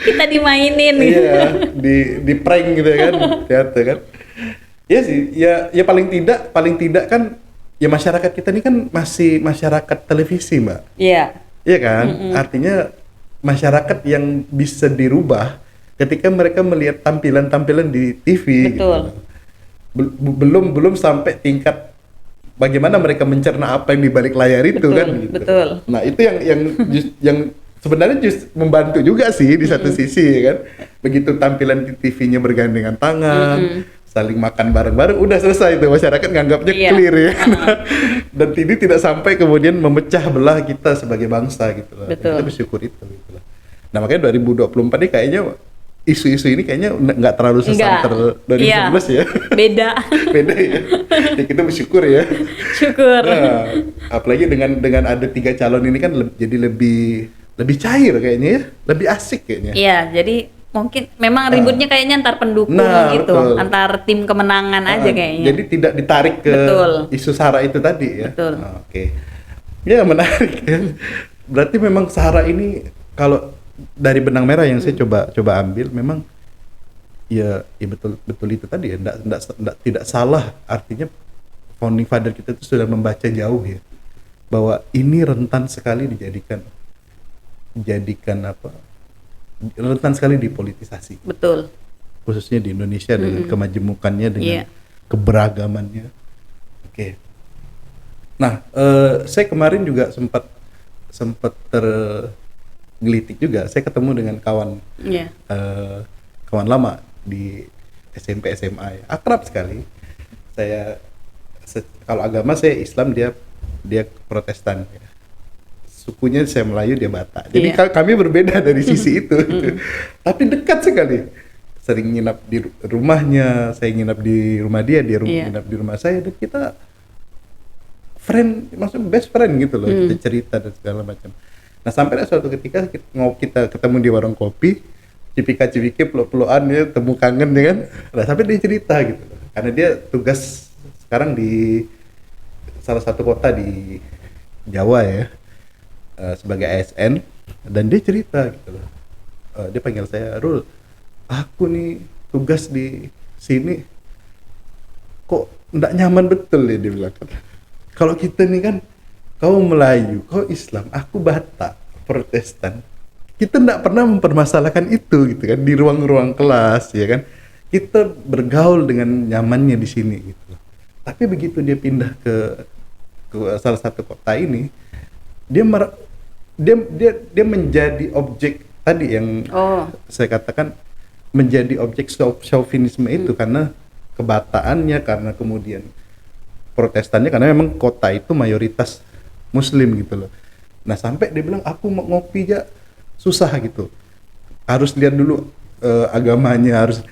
Kita dimainin gitu. Iya, di prank gitu ya kan. Ternyata kan. Iya sih, ya paling tidak kan ya masyarakat kita ini kan masih masyarakat televisi, Mbak. Iya. Iya kan? Artinya masyarakat yang bisa dirubah ketika mereka melihat tampilan-tampilan di TV. Betul. Gitu. Belum sampai tingkat bagaimana mereka mencerna apa yang di balik layar itu. Betul, kan gitu. betul. Nah, itu yang sebenarnya membantu juga sih di satu sisi ya kan. Begitu tampilan di TV-nya bergandengan tangan, saling makan bareng-bareng, udah selesai itu, masyarakat nganggapnya clear ya. Dan ini tidak sampai kemudian memecah belah kita sebagai bangsa gitu loh. Betul. Kita bersyukur itu gitu loh. Nah, makanya 2024 ini kayaknya isu-isu ini kayaknya nggak terlalu sesanter 2019 ya. Beda. Beda ya. Ya kita bersyukur ya. Syukur. Nah, apalagi dengan ada 3 calon ini kan jadi lebih cair kayaknya ya, lebih asik kayaknya. Iya, jadi mungkin memang ributnya kayaknya antar pendukung gitu, betul. antar tim kemenangan aja kayaknya. Jadi tidak ditarik ke isu SARA itu tadi ya. Betul. Oke. Ya menarik ya. Berarti memang SARA ini kalau dari benang merah yang saya coba ambil memang ya betul itu tadi ya, tidak salah, artinya founding father kita itu sudah membaca jauh ya bahwa ini rentan sekali dijadikan rentan sekali dipolitisasi. Betul. Khususnya di Indonesia dengan kemajemukannya, dengan keberagamannya. Oke. Nah, saya kemarin juga sempat tergelitik juga. Saya ketemu dengan kawan lama di SMP SMA ya. Akrab sekali. Kalau agama saya Islam, dia Protestan ya. Sukunya saya Melayu, dia Batak. Jadi kami berbeda dari sisi itu. Tapi dekat sekali. Sering nginap di rumahnya, saya nginap di rumah dia nginap di rumah saya, dan kita maksudnya best friend gitu loh. Kita cerita dan segala macam. Nah, sampai suatu ketika kita ketemu di warung kopi, cipika-cipiki, peluk-pelukan ya, temu kangen ya kan. Nah, sampai dia cerita gitu loh. Karena dia tugas sekarang di salah satu kota di Jawa ya, sebagai ASN, dan dia cerita gitu loh. Dia panggil saya, "Rul, aku nih tugas di sini kok nggak nyaman betul ya," dia bilang. Kalau kita nih kan, kau Melayu, kau Islam, aku Batak, Protestan, kita nggak pernah mempermasalahkan itu gitu kan di ruang-ruang kelas ya kan. Kita bergaul dengan nyamannya di sini gitu. Tapi begitu dia pindah ke salah satu kota ini, dia menjadi objek tadi yang saya katakan, menjadi objek chauvinisme itu karena kebataannya, karena kemudian Protestannya, karena memang kota itu mayoritas Muslim gitu loh. Nah, sampai dia bilang, aku mau ngopi aja susah gitu, harus lihat dulu agamanya, harus.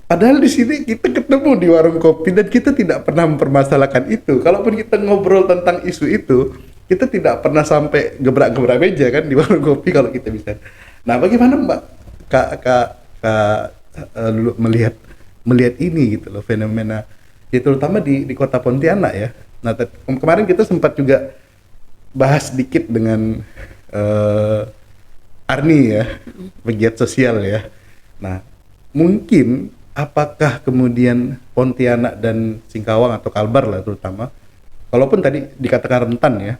Padahal di sini kita ketemu di warung kopi dan kita tidak pernah mempermasalahkan itu. Kalaupun kita ngobrol tentang isu itu, kita tidak pernah sampai gebrak-gebrak meja kan di warung kopi kalau kita bisa. Nah, bagaimana Mbak Kak melihat ini gitu loh, fenomena ya, terutama di kota Pontianak ya. Nah, kemarin kita sempat juga bahas sedikit dengan Arni ya, pegiat sosial ya. Nah, mungkin apakah kemudian Pontianak dan Singkawang atau Kalbar lah terutama, kalaupun tadi dikatakan rentan ya,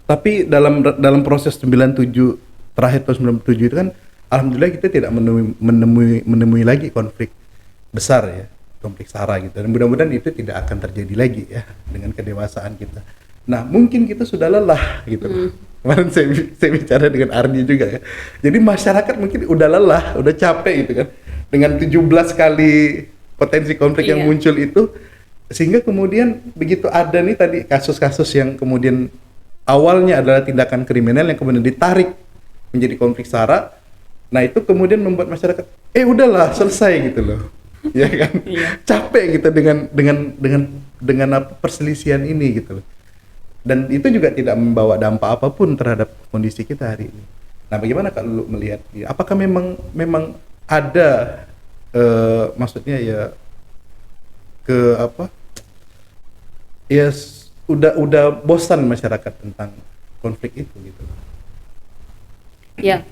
Tapi dalam proses 97 terakhir tahun 97 itu kan alhamdulillah kita tidak menemui lagi konflik besar ya, konflik SARA gitu. Dan mudah-mudahan itu tidak akan terjadi lagi ya dengan kedewasaan kita. Nah, mungkin kita sudah lelah gitu loh. Kemarin saya bicara dengan Ardi juga ya. Jadi masyarakat mungkin udah lelah, udah capek gitu kan. Dengan 17 kali potensi konflik yang muncul itu, sehingga kemudian begitu ada nih tadi kasus-kasus yang kemudian awalnya adalah tindakan kriminal yang kemudian ditarik menjadi konflik SARA. Nah, itu kemudian membuat masyarakat udahlah selesai gitu loh. Ya kan? Capek gitu dengan apa perselisihan ini gitu loh. Dan itu juga tidak membawa dampak apapun terhadap kondisi kita hari ini. Nah, bagaimana kalau lu melihat? Apakah memang ada maksudnya ya udah bosan masyarakat tentang konflik itu gitu. Ya,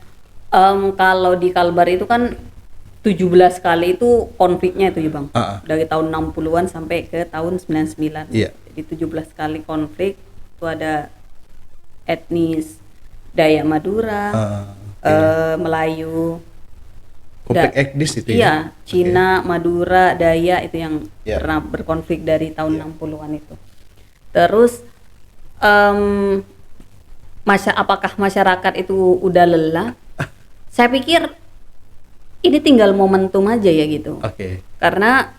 kalau di Kalbar itu kan 17 kali itu konfliknya itu ya Bang. Dari tahun 60-an sampai ke tahun 99. Jadi 17 kali konflik. Itu ada etnis Dayak Madura, Melayu, konflik etnis itu ya? Cina, Madura, Dayak itu yang pernah berkonflik dari tahun 60-an itu. Terus apakah masyarakat itu udah lelah? Saya pikir ini tinggal momentum aja ya gitu. Karena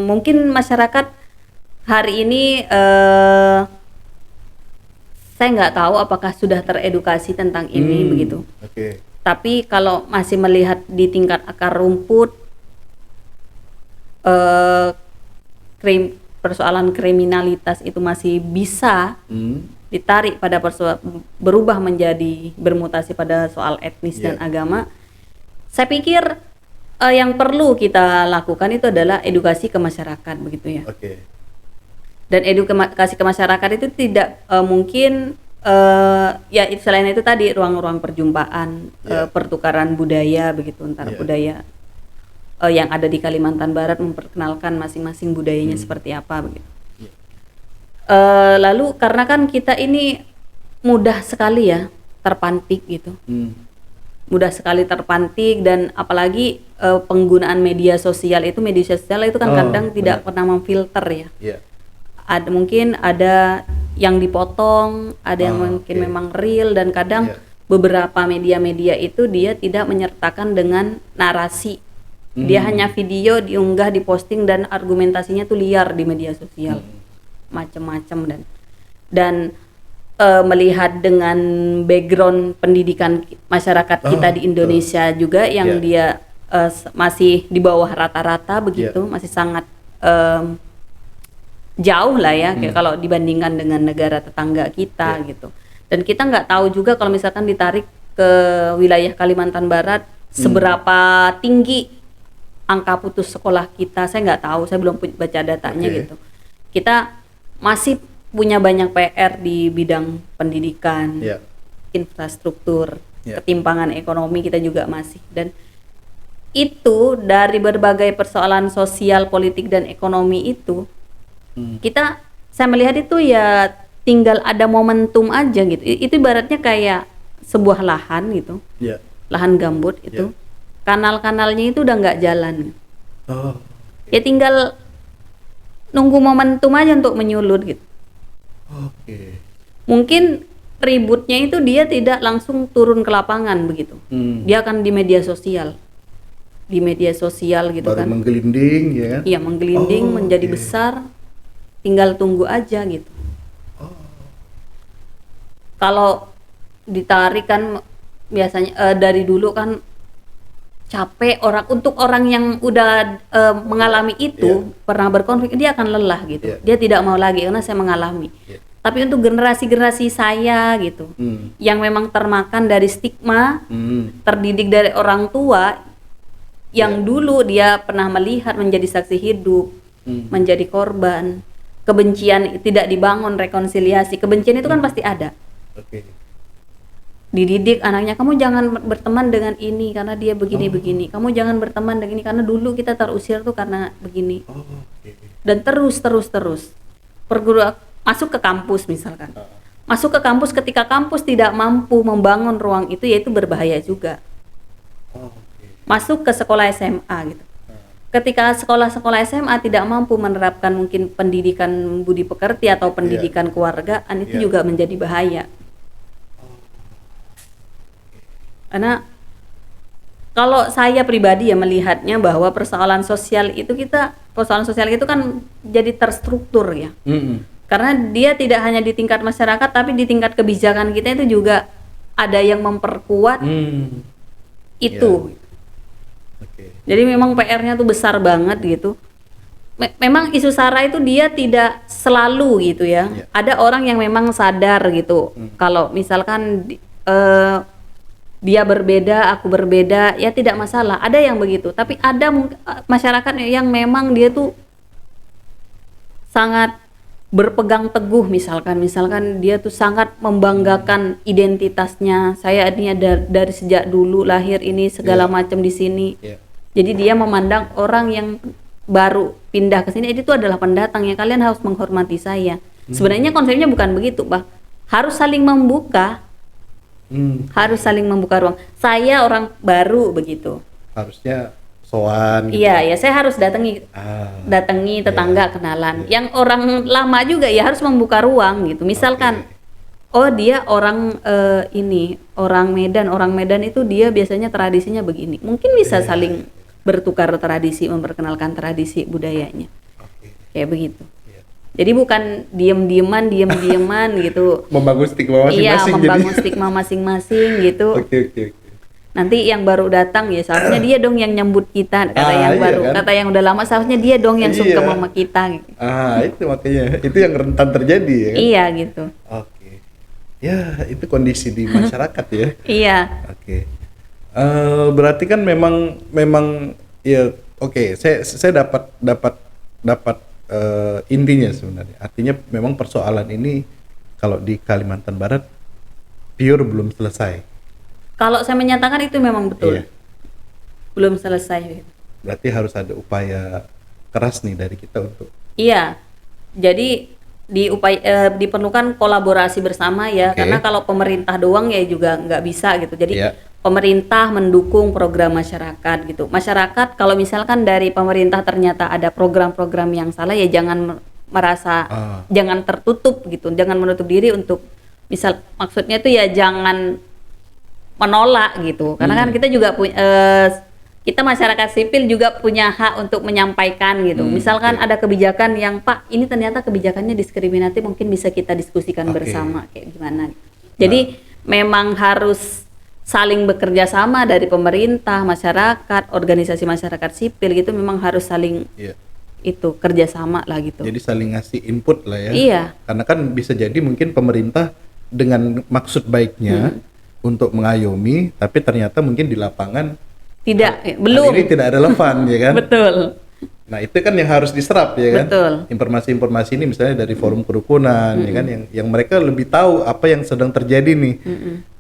mungkin masyarakat hari ini saya nggak tahu apakah sudah teredukasi tentang ini begitu. Tapi kalau masih melihat di tingkat akar rumput, persoalan kriminalitas itu masih bisa ditarik pada berubah menjadi bermutasi pada soal etnis dan agama. Saya pikir yang perlu kita lakukan itu adalah edukasi ke masyarakat begitu ya. Dan edukasi ke masyarakat itu tidak mungkin ya selain itu tadi ruang-ruang perjumpaan, pertukaran budaya begitu antara budaya yang ada di Kalimantan Barat, memperkenalkan masing-masing budayanya seperti apa begitu. Lalu karena kan kita ini mudah sekali ya terpantik gitu. Mudah sekali terpantik, dan apalagi penggunaan media sosial itu kan kadang tidak pernah memfilter ya. Mungkin ada yang dipotong, ada yang mungkin memang real, dan kadang beberapa media-media itu dia tidak menyertakan dengan narasi. Dia hanya video diunggah, diposting, dan argumentasinya tuh liar di media sosial, macam-macam. Dan melihat dengan background pendidikan masyarakat kita di Indonesia juga yang dia masih di bawah rata-rata begitu, masih sangat jauh lah ya kalau dibandingkan dengan negara tetangga kita gitu. Dan kita nggak tahu juga kalau misalkan ditarik ke wilayah Kalimantan Barat seberapa tinggi angka putus sekolah kita. Saya nggak tahu, saya belum baca datanya gitu. Kita masih punya banyak PR di bidang pendidikan, infrastruktur, ketimpangan ekonomi kita juga masih. Dan itu dari berbagai persoalan sosial, politik, dan ekonomi itu saya melihat itu ya tinggal ada momentum aja gitu. Itu ibaratnya kayak sebuah lahan gitu, lahan gambut itu, kanal-kanalnya itu udah nggak jalan. Ya tinggal nunggu momentum aja untuk menyulut gitu. Mungkin ributnya itu dia tidak langsung turun ke lapangan begitu. Dia akan di media sosial. Gitu baru kan. Menggelinding ya kan? Iya, menggelinding menjadi besar. Tinggal tunggu aja gitu. Kalau ditarik kan biasanya dari dulu kan capek untuk orang yang udah mengalami itu, pernah berkonflik, dia akan lelah gitu. Dia tidak mau lagi karena saya mengalami. Tapi untuk generasi saya gitu, yang memang termakan dari stigma, terdidik dari orang tua yang dulu dia pernah melihat menjadi saksi hidup, menjadi korban. Kebencian tidak dibangun, rekonsiliasi, kebencian itu kan pasti ada. Dididik anaknya, kamu jangan berteman dengan ini karena dia begini-begini, kamu jangan berteman dengan ini karena dulu kita terusir tuh karena begini. Dan terus perguruan masuk ke kampus misalkan, masuk ke kampus ketika kampus tidak mampu membangun ruang itu, ya itu berbahaya juga. Masuk ke sekolah SMA gitu. Ketika sekolah-sekolah SMA tidak mampu menerapkan mungkin pendidikan budi pekerti atau pendidikan kewargaan, itu juga menjadi bahaya. Karena kalau saya pribadi ya melihatnya bahwa persoalan sosial itu kan jadi terstruktur ya. Karena dia tidak hanya di tingkat masyarakat, tapi di tingkat kebijakan kita itu juga ada yang memperkuat itu. Jadi memang PR-nya tuh besar banget gitu. Memang isu SARA itu dia tidak selalu gitu ya. Ada orang yang memang sadar gitu. Kalau misalkan dia berbeda, aku berbeda, ya tidak masalah. Ada yang begitu. Tapi ada masyarakat yang memang dia tuh sangat berpegang teguh, misalkan dia tuh sangat membanggakan identitasnya. Saya ini dari sejak dulu lahir ini segala macam di sini. Jadi dia memandang orang yang baru pindah ke sini itu adalah pendatang, ya kalian harus menghormati saya. Sebenarnya konsepnya bukan begitu, Bah. Harus saling membuka. Harus saling membuka ruang. Saya orang baru begitu. Harusnya soan gitu. Iya, ya saya harus datangi tetangga, kenalan. Yang orang lama juga ya harus membuka ruang gitu. Misalkan oh dia orang orang Medan itu dia biasanya tradisinya begini. Mungkin bisa saling bertukar tradisi, memperkenalkan tradisi budayanya. Kayak begitu. Jadi bukan diem-dieman gitu. Membangun stigma masing-masing. Iya, membangun stigma masing-masing gitu. Oke. Nanti yang baru datang ya seharusnya dia dong yang nyambut kita, kata yang baru, kan? Kata yang udah lama seharusnya dia dong yang suka sama kita gitu. Itu makanya itu yang rentan terjadi ya kan? Iya gitu. Oke. Ya, itu kondisi di masyarakat ya. Iya. Oke. Berarti kan memang ya oke, saya dapat intinya sebenarnya. Artinya memang persoalan ini kalau di Kalimantan Barat pure belum selesai. Kalau saya menyatakan itu memang betul. Belum selesai. Berarti harus ada upaya keras nih dari kita untuk. Iya. Jadi diperlukan kolaborasi bersama ya, karena kalau pemerintah doang ya juga nggak bisa gitu. Jadi pemerintah mendukung program masyarakat gitu. Masyarakat kalau misalkan dari pemerintah ternyata ada program-program yang salah ya jangan merasa jangan tertutup gitu, jangan menutup diri untuk maksudnya tuh ya jangan menolak gitu. Karena kan kita juga kita masyarakat sipil juga punya hak untuk menyampaikan gitu. Misalkan ada kebijakan yang Pak ini ternyata kebijakannya diskriminatif, mungkin bisa kita diskusikan bersama kayak gimana. Jadi memang harus saling bekerja sama dari pemerintah, masyarakat, organisasi masyarakat sipil gitu, memang harus saling itu kerjasama lah gitu. Jadi saling ngasih input lah ya. Iya. Karena kan bisa jadi mungkin pemerintah dengan maksud baiknya untuk mengayomi, tapi ternyata mungkin di lapangan belum. Ini tidak relevan ya kan. Betul. Nah itu kan yang harus diserap ya kan. Betul. Informasi-informasi ini misalnya dari forum kerukunan ya kan, yang mereka lebih tahu apa yang sedang terjadi nih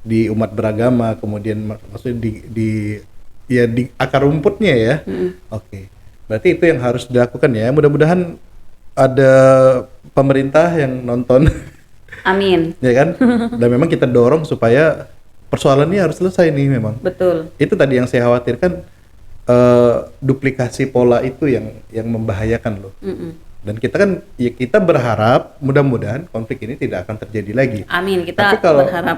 di umat beragama, kemudian maksudnya di akar rumputnya ya. Oke. Berarti itu yang harus dilakukan ya. Mudah-mudahan ada pemerintah yang nonton. Amin. Ya kan? Dan memang kita dorong supaya persoalan ini harus selesai nih memang. Betul. Itu tadi yang saya khawatirkan, duplikasi pola itu yang membahayakan loh. Dan kita berharap mudah-mudahan konflik ini tidak akan terjadi lagi. Amin, kita berharap.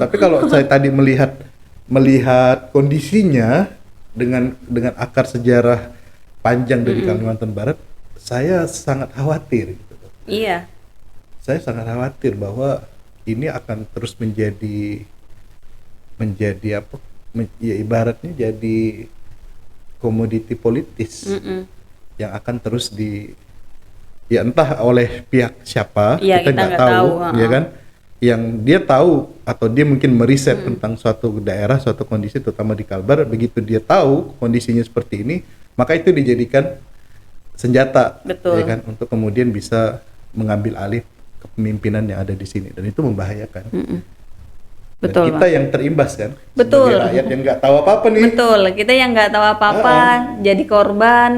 Tapi kalau saya tadi melihat kondisinya dengan akar sejarah panjang dari Kalimantan Barat, saya sangat khawatir. Gitu. Iya. Saya sangat khawatir bahwa ini akan terus menjadi apa? Ya ibaratnya jadi komoditi politis yang akan terus ya entah oleh pihak siapa, kita nggak tahu ya kan, yang dia tahu atau dia mungkin meriset tentang suatu daerah, suatu kondisi terutama di Kalbar, begitu dia tahu kondisinya seperti ini, maka itu dijadikan senjata. Betul. Ya kan, untuk kemudian bisa mengambil alih kepemimpinan yang ada di sini, dan itu membahayakan. Betul, kita yang terimbas kan. Betul. Sebagai rakyat yang nggak tahu apa-apa nih. Betul, kita yang nggak tahu apa-apa jadi korban.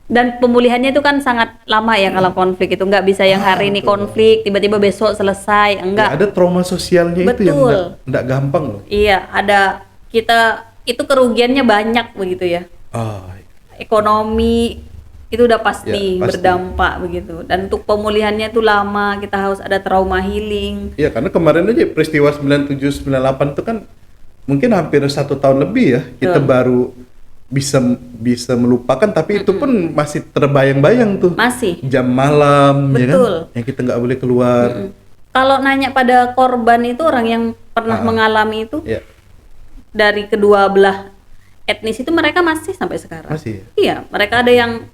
Dan pemulihannya itu kan sangat lama ya kalau konflik itu, nggak bisa yang hari ini betul. konflik tiba-tiba besok selesai, Ya, enggak. ada trauma sosialnya itu yang Betul. enggak gampang loh. Iya, ada kita itu kerugiannya banyak begitu ya. Ah, Ekonomi itu udah pasti, Ya, pasti. berdampak begitu. Dan untuk pemulihannya itu lama, kita harus ada trauma healing. iya karena kemarin aja peristiwa 97 98 itu kan mungkin hampir 1 tahun lebih ya kita Betul. baru bisa melupakan, tapi itu pun masih terbayang-bayang tuh. Masih. Jam malam ya kan Betul. yang kita nggak boleh keluar. Kalau nanya pada korban itu orang yang pernah mengalami itu Ya, dari kedua belah etnis itu mereka masih sampai sekarang. masih ya? Iya, mereka ada yang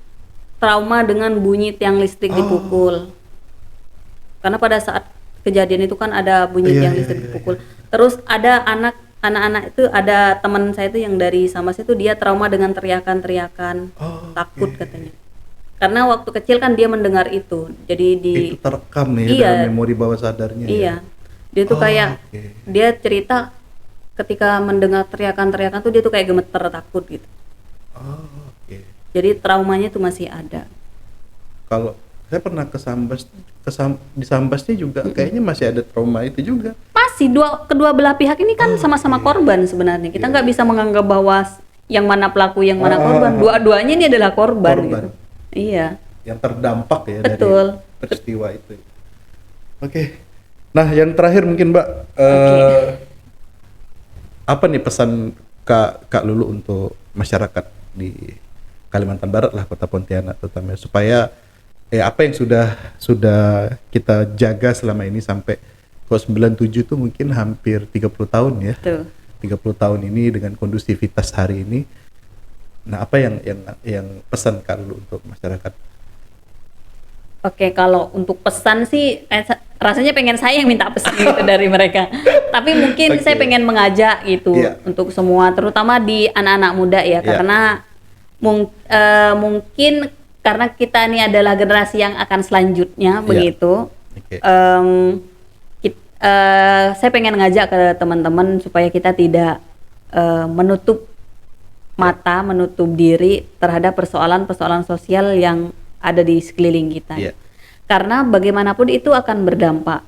trauma dengan bunyi tiang listrik dipukul. Karena pada saat kejadian itu kan ada bunyi Iya, tiang iya, listrik iya, dipukul. Terus ada anak-anak itu, ada teman saya itu yang dari Sambas itu, dia trauma dengan teriakan-teriakan, Oh, takut katanya. Karena waktu kecil kan dia mendengar itu. Jadi itu terekam ya Iya. dalam memori bawah sadarnya ya. iya. Dia tuh kayak oke. dia cerita ketika mendengar teriakan-teriakan tuh dia tuh kayak gemeter, takut gitu. Oh, oke. Jadi traumanya tuh masih ada. Kalau saya pernah ke Sambas, di Sambasnya juga kayaknya masih ada trauma itu juga. Masih kedua belah pihak ini kan sama-sama korban sebenarnya. Kita nggak bisa menganggap bahwa yang mana pelaku, yang mana korban. Dua-duanya ini adalah korban. Korban. Gitu. Iya. Yang terdampak ya Betul. dari peristiwa itu. Oke. Nah, yang terakhir mungkin Mbak, apa nih pesan Kak Lulu untuk masyarakat di Kalimantan Barat lah, Kota Pontianak terutama, supaya apa yang sudah kita jaga selama ini sampai kalau 97 itu mungkin hampir 30 tahun ya. Betul. 30 tahun ini dengan kondusivitas hari ini. Nah, apa yang pesan Kak Lulu untuk masyarakat? Oke, kalau untuk pesan sih rasanya pengen saya yang minta pesan gitu dari mereka. Tapi mungkin Oke. saya pengen mengajak gitu Iya. untuk semua, terutama di anak-anak muda ya, Iya. karena mungkin karena kita ini adalah generasi yang akan selanjutnya Iya. begitu. Oke. Saya pengen ngajak ke teman-teman supaya kita tidak menutup mata, menutup diri terhadap persoalan-persoalan sosial yang ada di sekeliling kita. Iya. Karena bagaimanapun itu akan berdampak.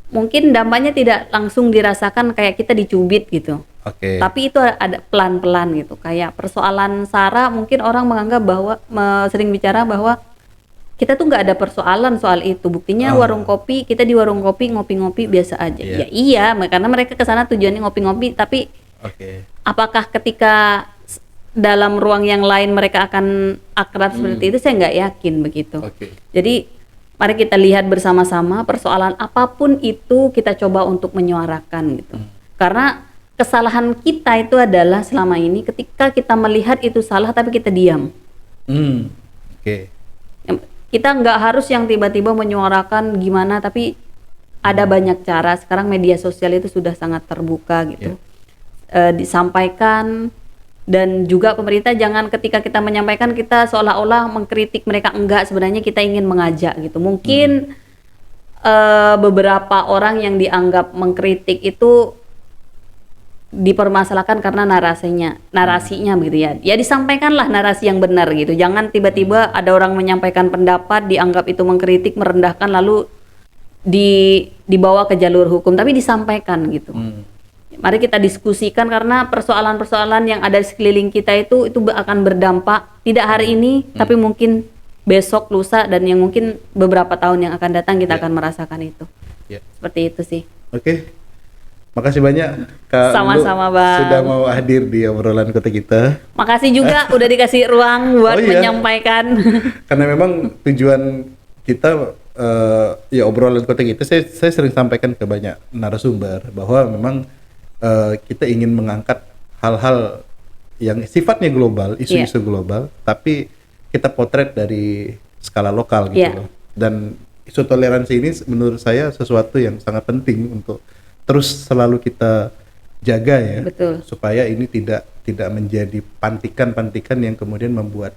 Mungkin dampaknya tidak langsung dirasakan kayak kita dicubit gitu. Oke. Tapi itu ada pelan-pelan gitu. Kayak persoalan SARA, mungkin orang menganggap bahwa sering bicara bahwa kita tuh nggak ada persoalan soal itu. Buktinya warung kopi, kita di warung kopi ngopi-ngopi biasa aja. Iya. Ya iya, karena mereka ke sana tujuannya ngopi-ngopi, tapi Oke. apakah ketika dalam ruang yang lain mereka akan akrab seperti itu, saya nggak yakin begitu. Oke. Jadi mari kita lihat bersama-sama persoalan apapun itu kita coba untuk menyuarakan gitu. Karena kesalahan kita itu adalah selama ini ketika kita melihat itu salah tapi kita diam. Oke. Kita nggak harus yang tiba-tiba menyuarakan gimana, tapi ada banyak cara. Sekarang media sosial itu sudah sangat terbuka gitu. Disampaikan. Dan juga pemerintah jangan ketika kita menyampaikan kita seolah-olah mengkritik mereka, enggak, sebenarnya kita ingin mengajak gitu. Mungkin beberapa orang yang dianggap mengkritik itu dipermasalahkan karena narasinya begitu ya. Ya disampaikanlah narasi yang benar gitu. Jangan tiba-tiba ada orang menyampaikan pendapat dianggap itu mengkritik, merendahkan, lalu dibawa ke jalur hukum, tapi disampaikan gitu. Mari kita diskusikan karena persoalan-persoalan yang ada di sekeliling kita itu akan berdampak tidak hari ini, tapi mungkin besok, lusa, dan yang mungkin beberapa tahun yang akan datang kita akan merasakan itu. Ya. Seperti itu sih. Oke. Makasih banyak Kak Sama-sama, Lulu Bang. sudah mau hadir di obrolan kota kita. Makasih juga udah dikasih ruang buat Oh, iya. menyampaikan. Karena memang tujuan kita ya obrolan kota kita, saya sering sampaikan ke banyak narasumber bahwa memang kita ingin mengangkat hal-hal yang sifatnya global, isu-isu global, tapi kita potret dari skala lokal gitu loh. Dan isu toleransi ini menurut saya sesuatu yang sangat penting untuk terus selalu kita jaga ya. Betul. Supaya ini tidak menjadi pantikan-pantikan yang kemudian membuat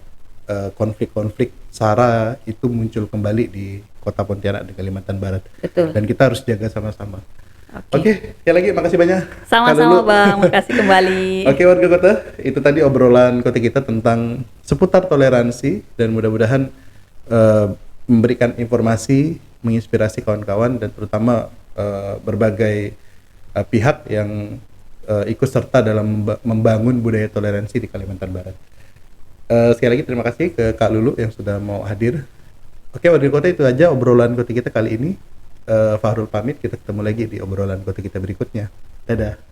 konflik-konflik SARA itu muncul kembali di Kota Pontianak di Kalimantan Barat. Betul. Dan kita harus jaga sama-sama. Oke, sekali lagi makasih banyak. Sama-sama Bang, makasih kembali. Oke warga kota, itu tadi obrolan kota kita tentang seputar toleransi, dan mudah-mudahan memberikan informasi, menginspirasi kawan-kawan dan terutama berbagai pihak yang ikut serta dalam membangun budaya toleransi di Kalimantan Barat. Sekali lagi terima kasih ke Kak Lulu yang sudah mau hadir. Oke, Warga Kota, itu aja obrolan kota kita kali ini. Fahrul pamit, kita ketemu lagi di obrolan kota kita berikutnya. Dadah.